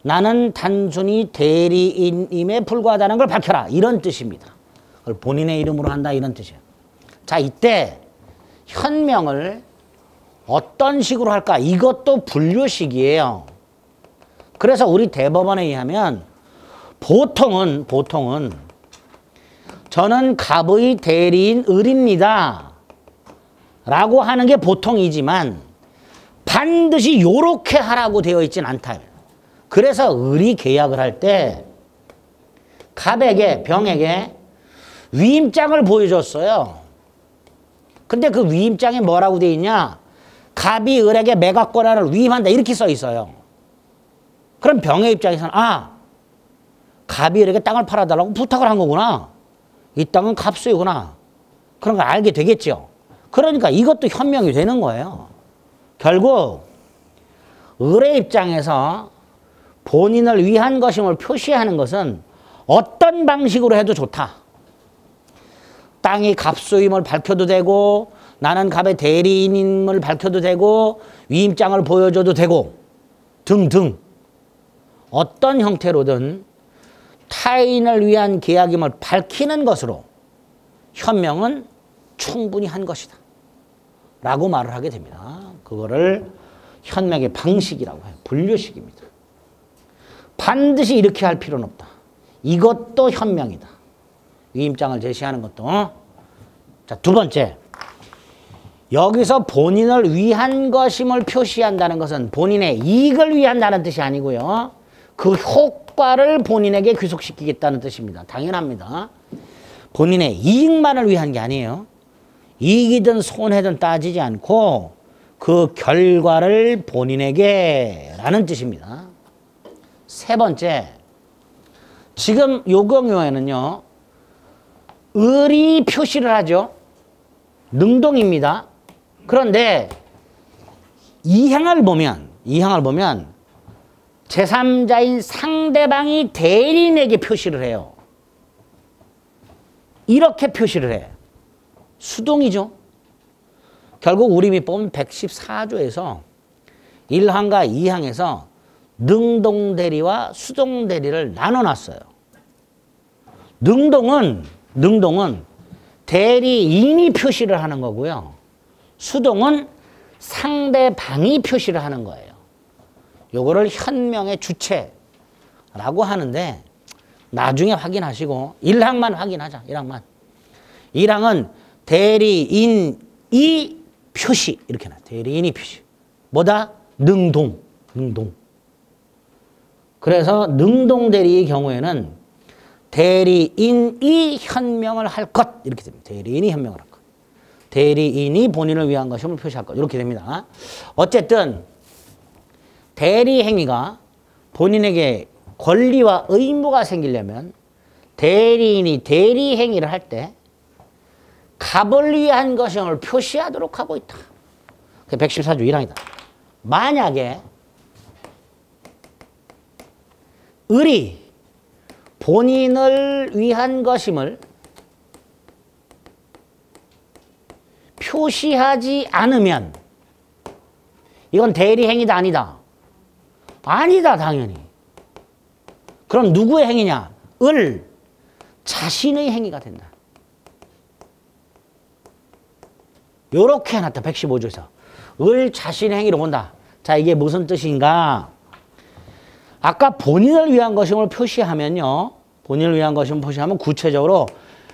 나는 단순히 대리인임에 불과하다는 걸 밝혀라. 이런 뜻입니다. 그걸 본인의 이름으로 한다 이런 뜻이에요. 자, 이때 현명을 어떤 식으로 할까? 이것도 분류식이에요. 그래서 우리 대법원에 의하면 보통은 저는 갑의 대리인 을입니다 라고 하는 게 보통이지만 반드시 요렇게 하라고 되어 있진 않다. 그래서 을이 계약을 할 때 갑에게 병에게 위임장을 보여줬어요. 근데 그 위임장에 뭐라고 되어 있냐? 갑이 을에게 매각 권한을 위임한다 이렇게 써 있어요. 그럼 병의 입장에서는 갑이 을에게 땅을 팔아달라고 부탁을 한 거구나. 이 땅은 갑수이구나. 그런 걸 알게 되겠죠. 그러니까 이것도 현명이 되는 거예요. 결국 을의 입장에서 본인을 위한 것임을 표시하는 것은 어떤 방식으로 해도 좋다. 땅이 갑수임을 밝혀도 되고 나는 갑의 대리인임을 밝혀도 되고 위임장을 보여줘도 되고 등등 어떤 형태로든 타인을 위한 계약임을 밝히는 것으로 현명은 충분히 한 것이다 라고 말을 하게 됩니다. 그거를 현명의 방식이라고 해요. 분류식입니다. 반드시 이렇게 할 필요는 없다. 이것도 현명이다. 위임장을 제시하는 것도. 자, 두 번째. 여기서 본인을 위한 것임을 표시한다는 것은 본인의 이익을 위한다는 뜻이 아니고요. 그 효과를 본인에게 귀속시키겠다는 뜻입니다. 당연합니다. 본인의 이익만을 위한 게 아니에요. 이익이든 손해든 따지지 않고 그 결과를 본인에게 라는 뜻입니다. 세 번째, 지금 요 경우에는요. 을이 표시를 하죠. 능동입니다. 그런데 이항을 보면 제3자인 상대방이 대리인에게 표시를 해요. 이렇게 표시를 해. 수동이죠. 결국 우리 민법은 114조에서 1항과 2항에서 능동대리와 수동대리를 나눠놨어요. 능동은 대리인이 표시를 하는 거고요. 수동은 상대방이 표시를 하는 거예요. 요거를 현명의 주체라고 하는데 나중에 확인하시고 1항만 확인하자. 1항만. 1항은 대리인이 표시 이렇게 나. 대리인이 표시. 뭐다? 능동. 그래서 능동대리의 경우에는 대리인이 현명을 할 것 이렇게 됩니다. 대리인이 현명을 할 것. 대리인이 본인을 위한 것임을 표시할 것 이렇게 됩니다. 어쨌든 대리행위가 본인에게 권리와 의무가 생기려면 대리인이 대리행위를 할 때 갑을 위한 것임을 표시하도록 하고 있다. 114조 1항이다. 만약에 을이 본인을 위한 것임을 표시하지 않으면 이건 대리행위다 아니다? 아니다 당연히. 그럼 누구의 행위냐? 을 자신의 행위가 된다. 요렇게 해놨다. 115조에서. 을 자신의 행위로 본다. 자, 이게 무슨 뜻인가? 아까 본인을 위한 것임을 표시하면요. 본인을 위한 것임을 표시하면 구체적으로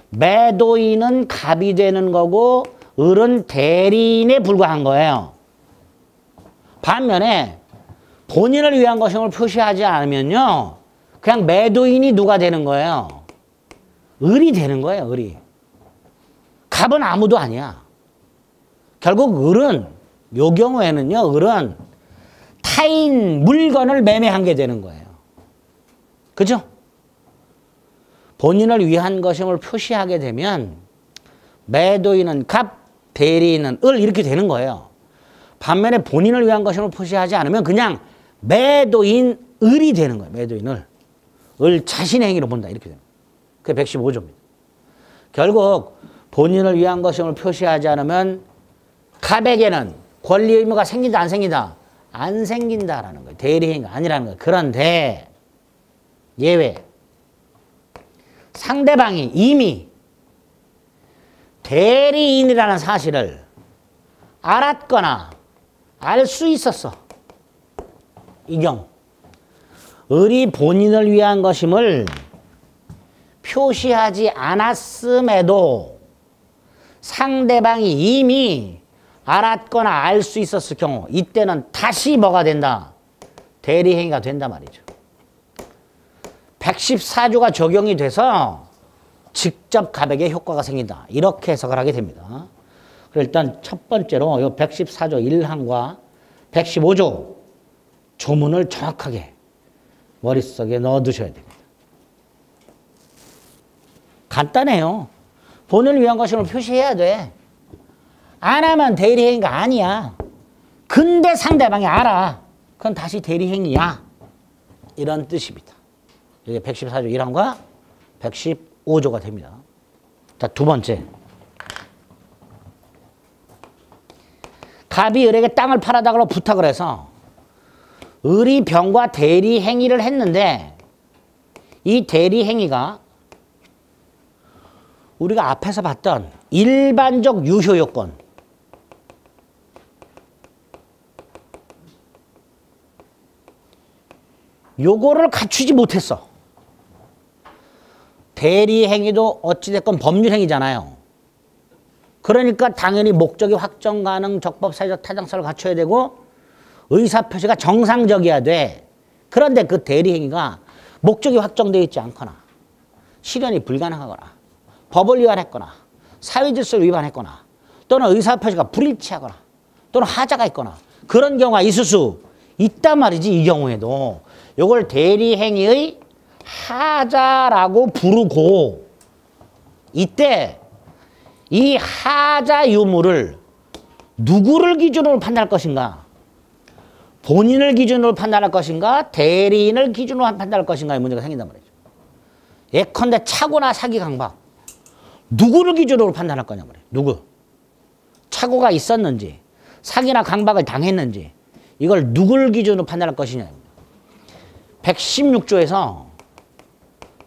매도인은 갑이 되는 거고 을은 대리인에 불과한 거예요. 반면에 본인을 위한 것임을 표시하지 않으면요. 그냥 매도인이 누가 되는 거예요? 을이 되는 거예요. 을이. 갑은 아무도 아니야. 결국 을은 요 경우에는요. 을은 타인 물건을 매매한 게 되는 거예요. 그죠? 본인을 위한 것임을 표시하게 되면 매도인은 갑, 대리인은 을 이렇게 되는 거예요. 반면에 본인을 위한 것임을 표시하지 않으면 그냥 매도인 을이 되는 거예요. 매도인 을. 을 자신의 행위로 본다. 이렇게 됩니다. 그게 115조입니다. 결국 본인을 위한 것임을 표시하지 않으면 갑에게는 권리 의무가 생긴다 안 생긴다? 안 생긴다라는 거예요. 대리행위가 아니라는 거예요. 그런데 예외. 상대방이 이미 대리인이라는 사실을 알았거나 알 수 있었어. 이 경우 을이 본인을 위한 것임을 표시하지 않았음에도 상대방이 이미 알았거나 알 수 있었을 경우 이때는 다시 뭐가 된다? 대리행위가 된단 말이죠. 114조가 적용이 돼서 직접 갑에게 효과가 생긴다. 이렇게 해석을 하게 됩니다. 그럼 일단 첫 번째로 이 114조 1항과 115조 조문을 정확하게 머릿속에 넣어두셔야 됩니다. 간단해요. 본인을 위한 것임을 표시해야 돼. 안 하면 대리행위가 아니야. 근데 상대방이 알아. 그건 다시 대리행위야. 이런 뜻입니다. 이게 114조 1항과 115조가 됩니다. 자, 두 번째. 갑이 을에게 땅을 팔아달라고 부탁을 해서 을이 병과 대리행위를 했는데 이 대리행위가 우리가 앞에서 봤던 일반적 유효요건 요거를 갖추지 못했어. 대리행위도 어찌됐건 법률행위잖아요. 그러니까 당연히 목적이 확정 가능, 적법, 사회적 타당성을 갖춰야 되고 의사표시가 정상적이어야 돼. 그런데 그 대리행위가 목적이 확정되어 있지 않거나 실현이 불가능하거나 법을 위반했거나 사회질서를 위반했거나 또는 의사표시가 불일치하거나 또는 하자가 있거나 그런 경우가 있을 수 있단 말이지. 이 경우에도 이걸 대리행위의 하자라고 부르고 이때 이 하자 유무를 누구를 기준으로 판단할 것인가? 본인을 기준으로 판단할 것인가? 대리인을 기준으로 판단할 것인가의 문제가 생긴단 말이죠. 예컨대 착오나 사기 강박 누구를 기준으로 판단할 거냐 말이에요. 누구? 착오가 있었는지 사기나 강박을 당했는지 이걸 누구를 기준으로 판단할 것이냐. 116조에서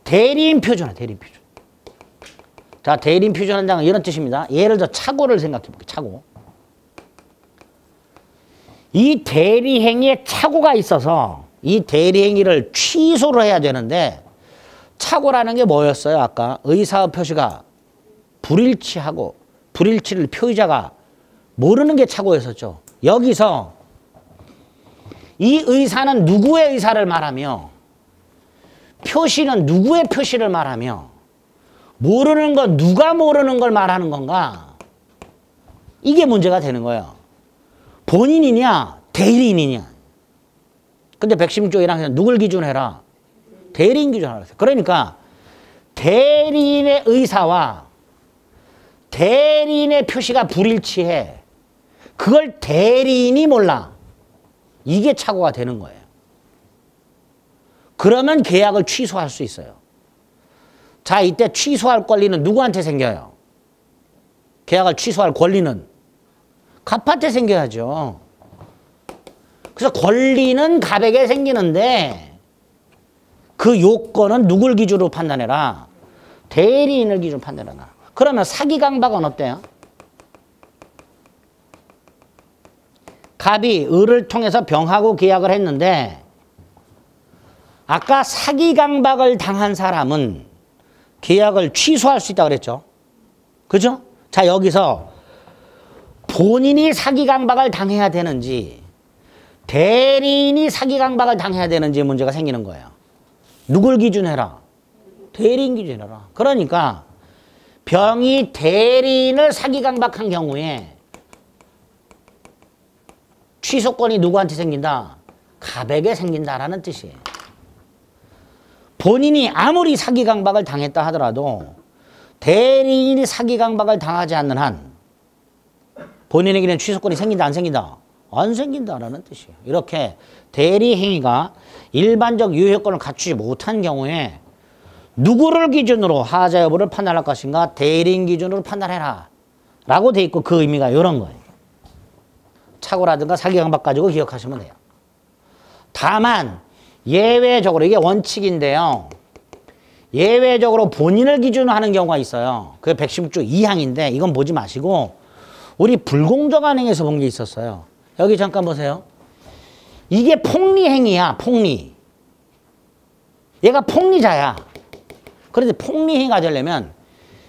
대리인 표준화, 대리인 표준. 자, 대리인 표준한다는 이런 뜻입니다. 예를 들어 착오를 생각해 볼게요. 착오. 이 대리행위에 착오가 있어서 이 대리행위를 취소를 해야 되는데 착오라는 게 뭐였어요? 아까 의사 표시가 불일치하고 불일치를 표의자가 모르는 게 착오였었죠. 여기서 이 의사는 누구의 의사를 말하며 표시는 누구의 표시를 말하며 모르는 건 누가 모르는 걸 말하는 건가? 이게 문제가 되는 거예요. 본인이냐 대리인이냐. 근데 116조 1항에서 누굴 기준으로 해라? 대리인 기준으로 하라. 그러니까 대리인의 의사와 대리인의 표시가 불일치해. 그걸 대리인이 몰라. 이게 착오가 되는 거예요. 그러면 계약을 취소할 수 있어요. 자, 이때 취소할 권리는 누구한테 생겨요? 계약을 취소할 권리는 갑한테 생겨야죠. 그래서 권리는 갑에게 생기는데 그 요건은 누굴 기준으로 판단해라? 대리인을 기준으로 판단해라. 그러면 사기 강박은 어때요? 갑이 을을 통해서 병하고 계약을 했는데 아까 사기 강박을 당한 사람은 계약을 취소할 수 있다고 그랬죠. 그죠? 자, 여기서 본인이 사기강박을 당해야 되는지 대리인이 사기강박을 당해야 되는지 문제가 생기는 거예요. 누굴 기준해라? 대리인 기준해라. 그러니까 병이 대리인을 사기강박한 경우에 취소권이 누구한테 생긴다? 갑에게 생긴다라는 뜻이에요. 본인이 아무리 사기강박을 당했다 하더라도 대리인이 사기강박을 당하지 않는 한 본인에게는 취소권이 생긴다 안 생긴다? 안 생긴다라는 뜻이에요. 이렇게 대리행위가 일반적 유효권을 갖추지 못한 경우에 누구를 기준으로 하자 여부를 판단할 것인가? 대리인 기준으로 판단해라 라고 돼 있고 그 의미가 이런 거예요. 착오라든가 사기강박 가지고 기억하시면 돼요. 다만 예외적으로 이게 원칙인데요. 예외적으로 본인을 기준으로 하는 경우가 있어요. 그게 116조 2항인데 이건 보지 마시고 우리 불공정한 행위에서 본 게 있었어요. 여기 잠깐 보세요. 이게 폭리행위야. 폭리. 얘가 폭리자야. 그런데 폭리행위가 되려면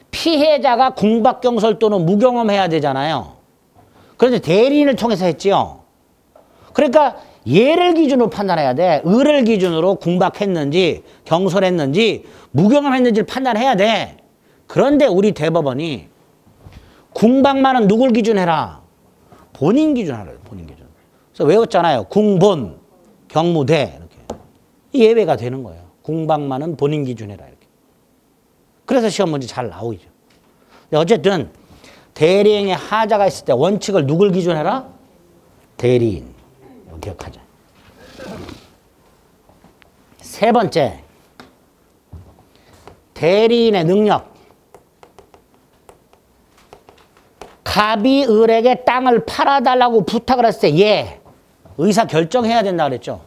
피해자가 궁박경설 또는 무경험해야 되잖아요. 그런데 대리인을 통해서 했지요. 그러니까 얘를 기준으로 판단해야 돼. 을을 기준으로 궁박했는지 경솔했는지 무경험했는지를 판단해야 돼. 그런데 우리 대법원이 궁박만은 누굴 기준해라? 본인 기준하라. 본인 기준. 그래서 외웠잖아요. 궁본, 경무대 이렇게. 예외가 되는 거예요. 궁박만은 본인 기준해라 이렇게. 그래서 시험 문제 잘 나오죠. 근데 어쨌든 대리행위 하자가 있을 때 원칙을 누굴 기준해라? 대리인. 기억하자. 세 번째, 대리인의 능력. 갑이 을에게 땅을 팔아달라고 부탁을 했을 때 얘 의사 결정해야 된다 그랬죠.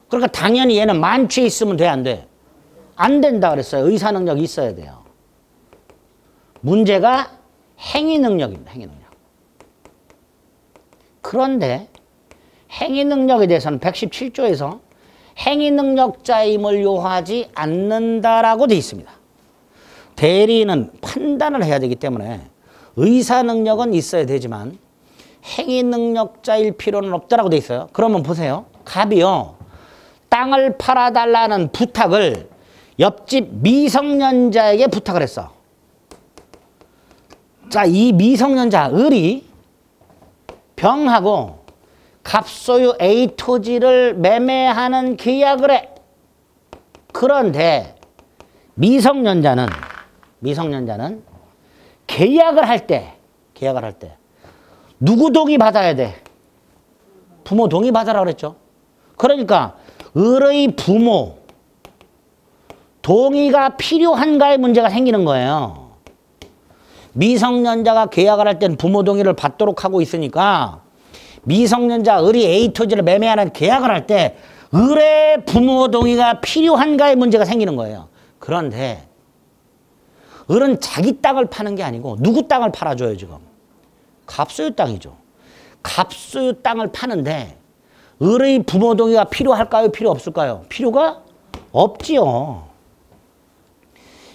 그러니까 당연히 얘는 만취해 있으면 돼, 안 돼? 안 된다 그랬어요. 의사 능력이 있어야 돼요. 문제가 행위 능력입니다. 행위 능력. 그런데 행위 능력에 대해서는 117조에서 행위 능력자임을 요하지 않는다라고 되어 있습니다. 대리인은 판단을 해야 되기 때문에 의사 능력은 있어야 되지만 행위 능력자일 필요는 없다라고 되어 있어요. 그러면 보세요. 갑이요. 땅을 팔아달라는 부탁을 옆집 미성년자에게 부탁을 했어. 자, 이 미성년자 을이 병하고 갑소유 A 토지를 매매하는 계약을 해. 그런데 미성년자는 계약을 할 때 누구 동의 받아야 돼? 부모 동의 받아라 그랬죠. 그러니까 을의 부모 동의가 필요한가의 문제가 생기는 거예요. 미성년자가 계약을 할 때는 부모 동의를 받도록 하고 있으니까 미성년자 을이 A 토지를 매매하는 계약을 할 때 을의 부모 동의가 필요한가의 문제가 생기는 거예요. 그런데 을은 자기 땅을 파는 게 아니고 누구 땅을 팔아줘요 지금? 갑소유 땅이죠. 갑소유 땅을 파는데 을의 부모 동의가 필요할까요? 필요 없을까요? 필요가 없지요.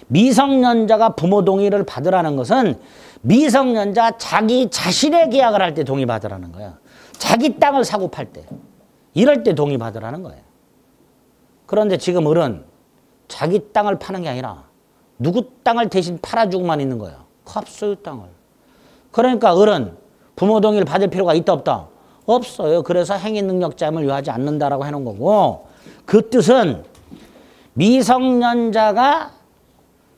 미성년자가 부모 동의를 받으라는 것은 미성년자 자기 자신의 계약을 할 때 동의 받으라는 거야. 자기 땅을 사고 팔 때 이럴 때 동의 받으라는 거예요. 그런데 지금 을은 자기 땅을 파는 게 아니라 누구 땅을 대신 팔아주고만 있는 거예요. 갑소유 땅을. 그러니까 을은 부모 동의를 받을 필요가 있다 없다? 없어요. 그래서 행위 능력자임을 요하지 않는다라고 해놓은 거고 그 뜻은 미성년자가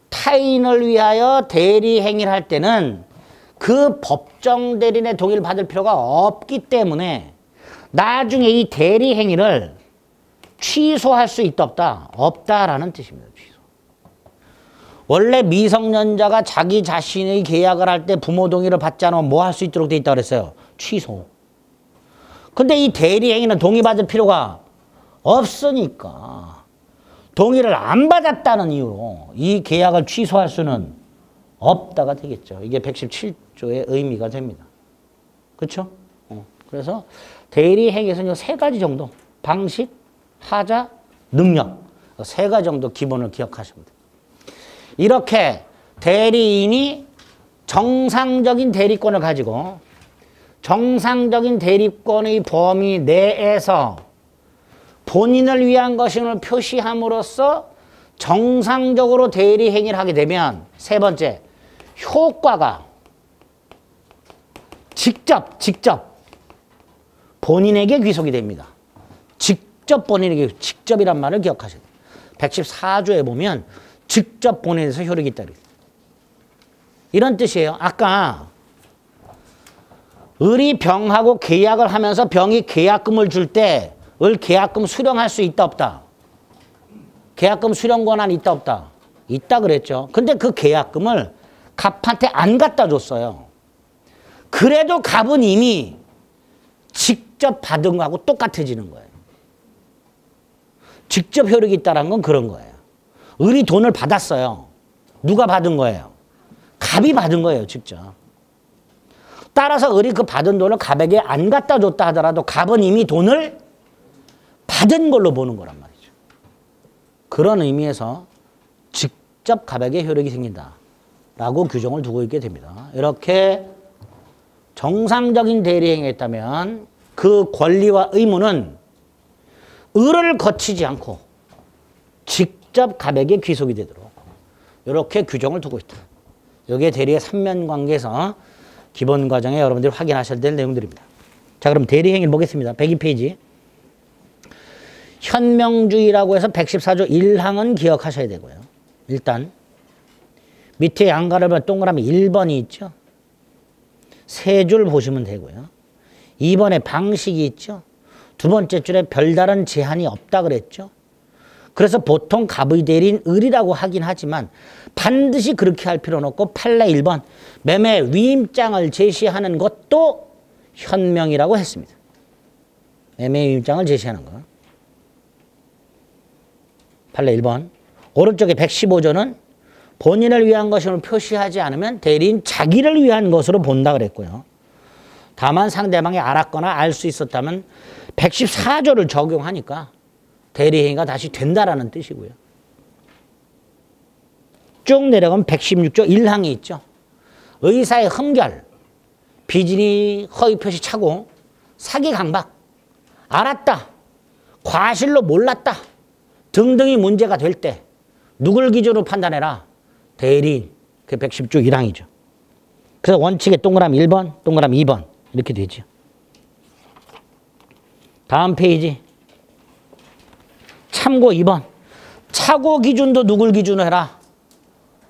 타인을 위하여 대리 행위를 할 때는 그 법정 대리인의 동의를 받을 필요가 없기 때문에 나중에 이 대리 행위를 취소할 수 있다 없다? 없다라는 뜻입니다. 취소. 원래 미성년자가 자기 자신의 계약을 할 때 부모 동의를 받지 않으면 뭐 할 수 있도록 돼 있다고 그랬어요? 취소. 근데 이 대리 행위는 동의받을 필요가 없으니까 동의를 안 받았다는 이유로 이 계약을 취소할 수는 없다가 되겠죠. 이게 117조의 의미가 됩니다. 그렇죠? 그래서 대리 행위에서는 세 가지 정도 방식, 하자, 능력 세 가지 정도 기본을 기억하시면 돼요. 이렇게 대리인이 정상적인 대리권을 가지고 정상적인 대리권의 범위 내에서 본인을 위한 것임을 표시함으로써 정상적으로 대리 행위를 하게 되면 세 번째, 효과가 직접 본인에게 귀속이 됩니다. 직접 본인에게, 직접이란 말을 기억하셔야 돼요. 114조에 보면 직접 본인에서 효력이 있다. 이런 뜻이에요. 아까 을이 병하고 계약을 하면서 병이 계약금을 줄 때 을 계약금 수령할 수 있다 없다? 계약금 수령 권한 있다 없다? 있다 그랬죠. 근데 그 계약금을 갑한테 안 갖다 줬어요. 그래도 갑은 이미 직접 받은 거하고 똑같아지는 거예요. 직접 효력이 있다는 건 그런 거예요. 을이 돈을 받았어요. 누가 받은 거예요? 갑이 받은 거예요, 직접. 따라서 을이 그 받은 돈을 갑에게 안 갖다 줬다 하더라도 갑은 이미 돈을 받은 걸로 보는 거란 말이죠. 그런 의미에서 직접 갑에게 효력이 생긴다라고 규정을 두고 있게 됩니다. 이렇게 정상적인 대리행위에 있다면 그 권리와 의무는 을을 거치지 않고 직접 갑에게 귀속이 되도록 이렇게 규정을 두고 있다. 이게 대리의 삼면관계에서 기본 과정에 여러분들이 확인하셔야 될 내용들입니다. 자, 그럼 대리행위를 보겠습니다. 102페이지. 현명주의라고 해서 114조 1항은 기억하셔야 되고요. 일단 밑에 양가를 보면 동그라미 1번이 있죠. 세 줄 보시면 되고요. 2번에 방식이 있죠. 두 번째 줄에 별다른 제한이 없다 그랬죠. 그래서 보통 갑의 대리인 을이라고 하긴 하지만 반드시 그렇게 할 필요는 없고 판례 1번 매매 위임장을 제시하는 것도 현명이라고 했습니다. 매매 위임장을 제시하는 거. 판례 1번. 오른쪽에 115조는 본인을 위한 것임을 표시하지 않으면 대리인 자기를 위한 것으로 본다 그랬고요. 다만 상대방이 알았거나 알 수 있었다면 114조를 적용하니까 대리행위가 다시 된다라는 뜻이고요. 쭉 내려가면 116조 1항이 있죠. 의사의 흠결, 비진이 허위 표시 착오, 사기 강박, 알았다, 과실로 몰랐다 등등이 문제가 될 때 누굴 기준으로 판단해라? 대리인. 그게 110조 1항이죠. 그래서 원칙에 동그라미 1번, 동그라미 2번 이렇게 되죠. 다음 페이지. 참고 2번. 착오 기준도 누굴 기준으로 해라?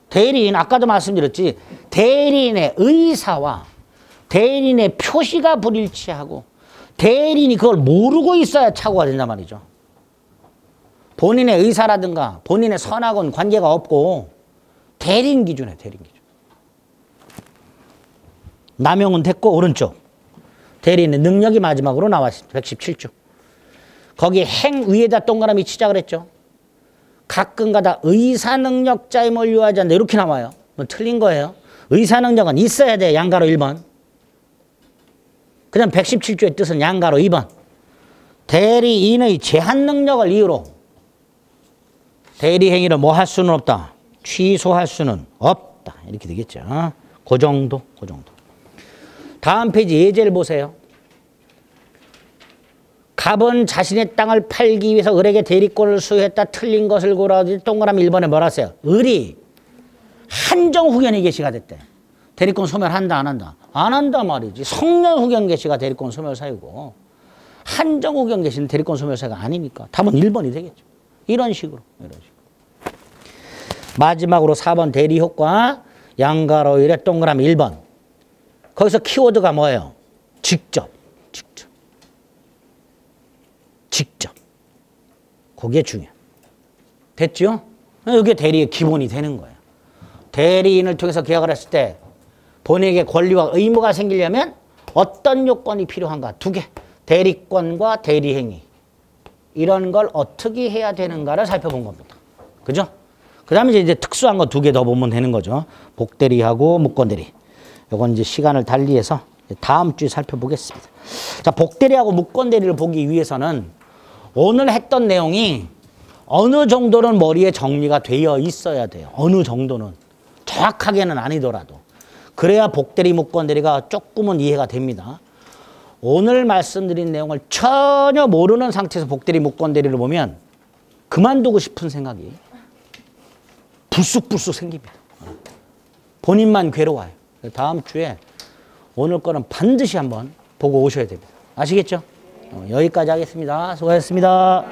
대리인. 아까도 말씀드렸지. 대리인의 의사와 대리인의 표시가 불일치하고 대리인이 그걸 모르고 있어야 착오가 된단 말이죠. 본인의 의사라든가 본인의 선하고는 관계가 없고 대리인 기준이에요. 대리인 기준. 남용은 됐고 오른쪽. 대리인의 능력이 마지막으로 나왔습니다. 117조. 거기 행 위에다 동그라미 치자 그랬죠. 가끔가다 의사능력자임을 요하지 않는다. 이렇게 나와요. 뭐 틀린 거예요. 의사능력은 있어야 돼. 양가로 1번. 그 다음 117조의 뜻은 양가로 2번. 대리인의 제한 능력을 이유로 대리행위를 뭐 할 수는 없다. 취소할 수는 없다. 이렇게 되겠죠. 그 정도. 다음 페이지 예제를 보세요. 갑은 자신의 땅을 팔기 위해서 을에게 대리권을 수여했다. 틀린 것을 고라하지. 동그라미 1번에 뭐라 하세요? 을이 한정 후견이 개시가 됐대. 대리권 소멸한다 안 한다? 안 한다 말이지. 성년 후견 개시가 대리권 소멸 사유고 한정 후견 개시는 대리권 소멸 사유가 아니니까 답은 1번이 되겠죠. 이런 식으로. 마지막으로 4번 대리 효과 양가로 1에 동그라미 1번. 거기서 키워드가 뭐예요? 직접. 그게 중요해요. 됐죠? 이게 대리의 기본이 되는 거예요. 대리인을 통해서 계약을 했을 때 본인에게 권리와 의무가 생기려면 어떤 요건이 필요한가? 2개. 대리권과 대리행위. 이런 걸 어떻게 해야 되는가를 살펴본 겁니다. 그죠? 그 다음에 이제 특수한 거 2개 더 보면 되는 거죠. 복대리하고 무권대리. 요건 이제 시간을 달리해서 다음 주에 살펴보겠습니다. 자, 복대리하고 무권대리를 보기 위해서는 오늘 했던 내용이 어느 정도는 머리에 정리가 되어 있어야 돼요. 어느 정도는. 정확하게는 아니더라도. 그래야 복대리, 무권대리가 조금은 이해가 됩니다. 오늘 말씀드린 내용을 전혀 모르는 상태에서 복대리, 목건대리를 보면 그만두고 싶은 생각이 불쑥불쑥 생깁니다. 본인만 괴로워요. 다음 주에 오늘 거는 반드시 한번 보고 오셔야 됩니다. 아시겠죠? 여기까지 하겠습니다. 수고하셨습니다.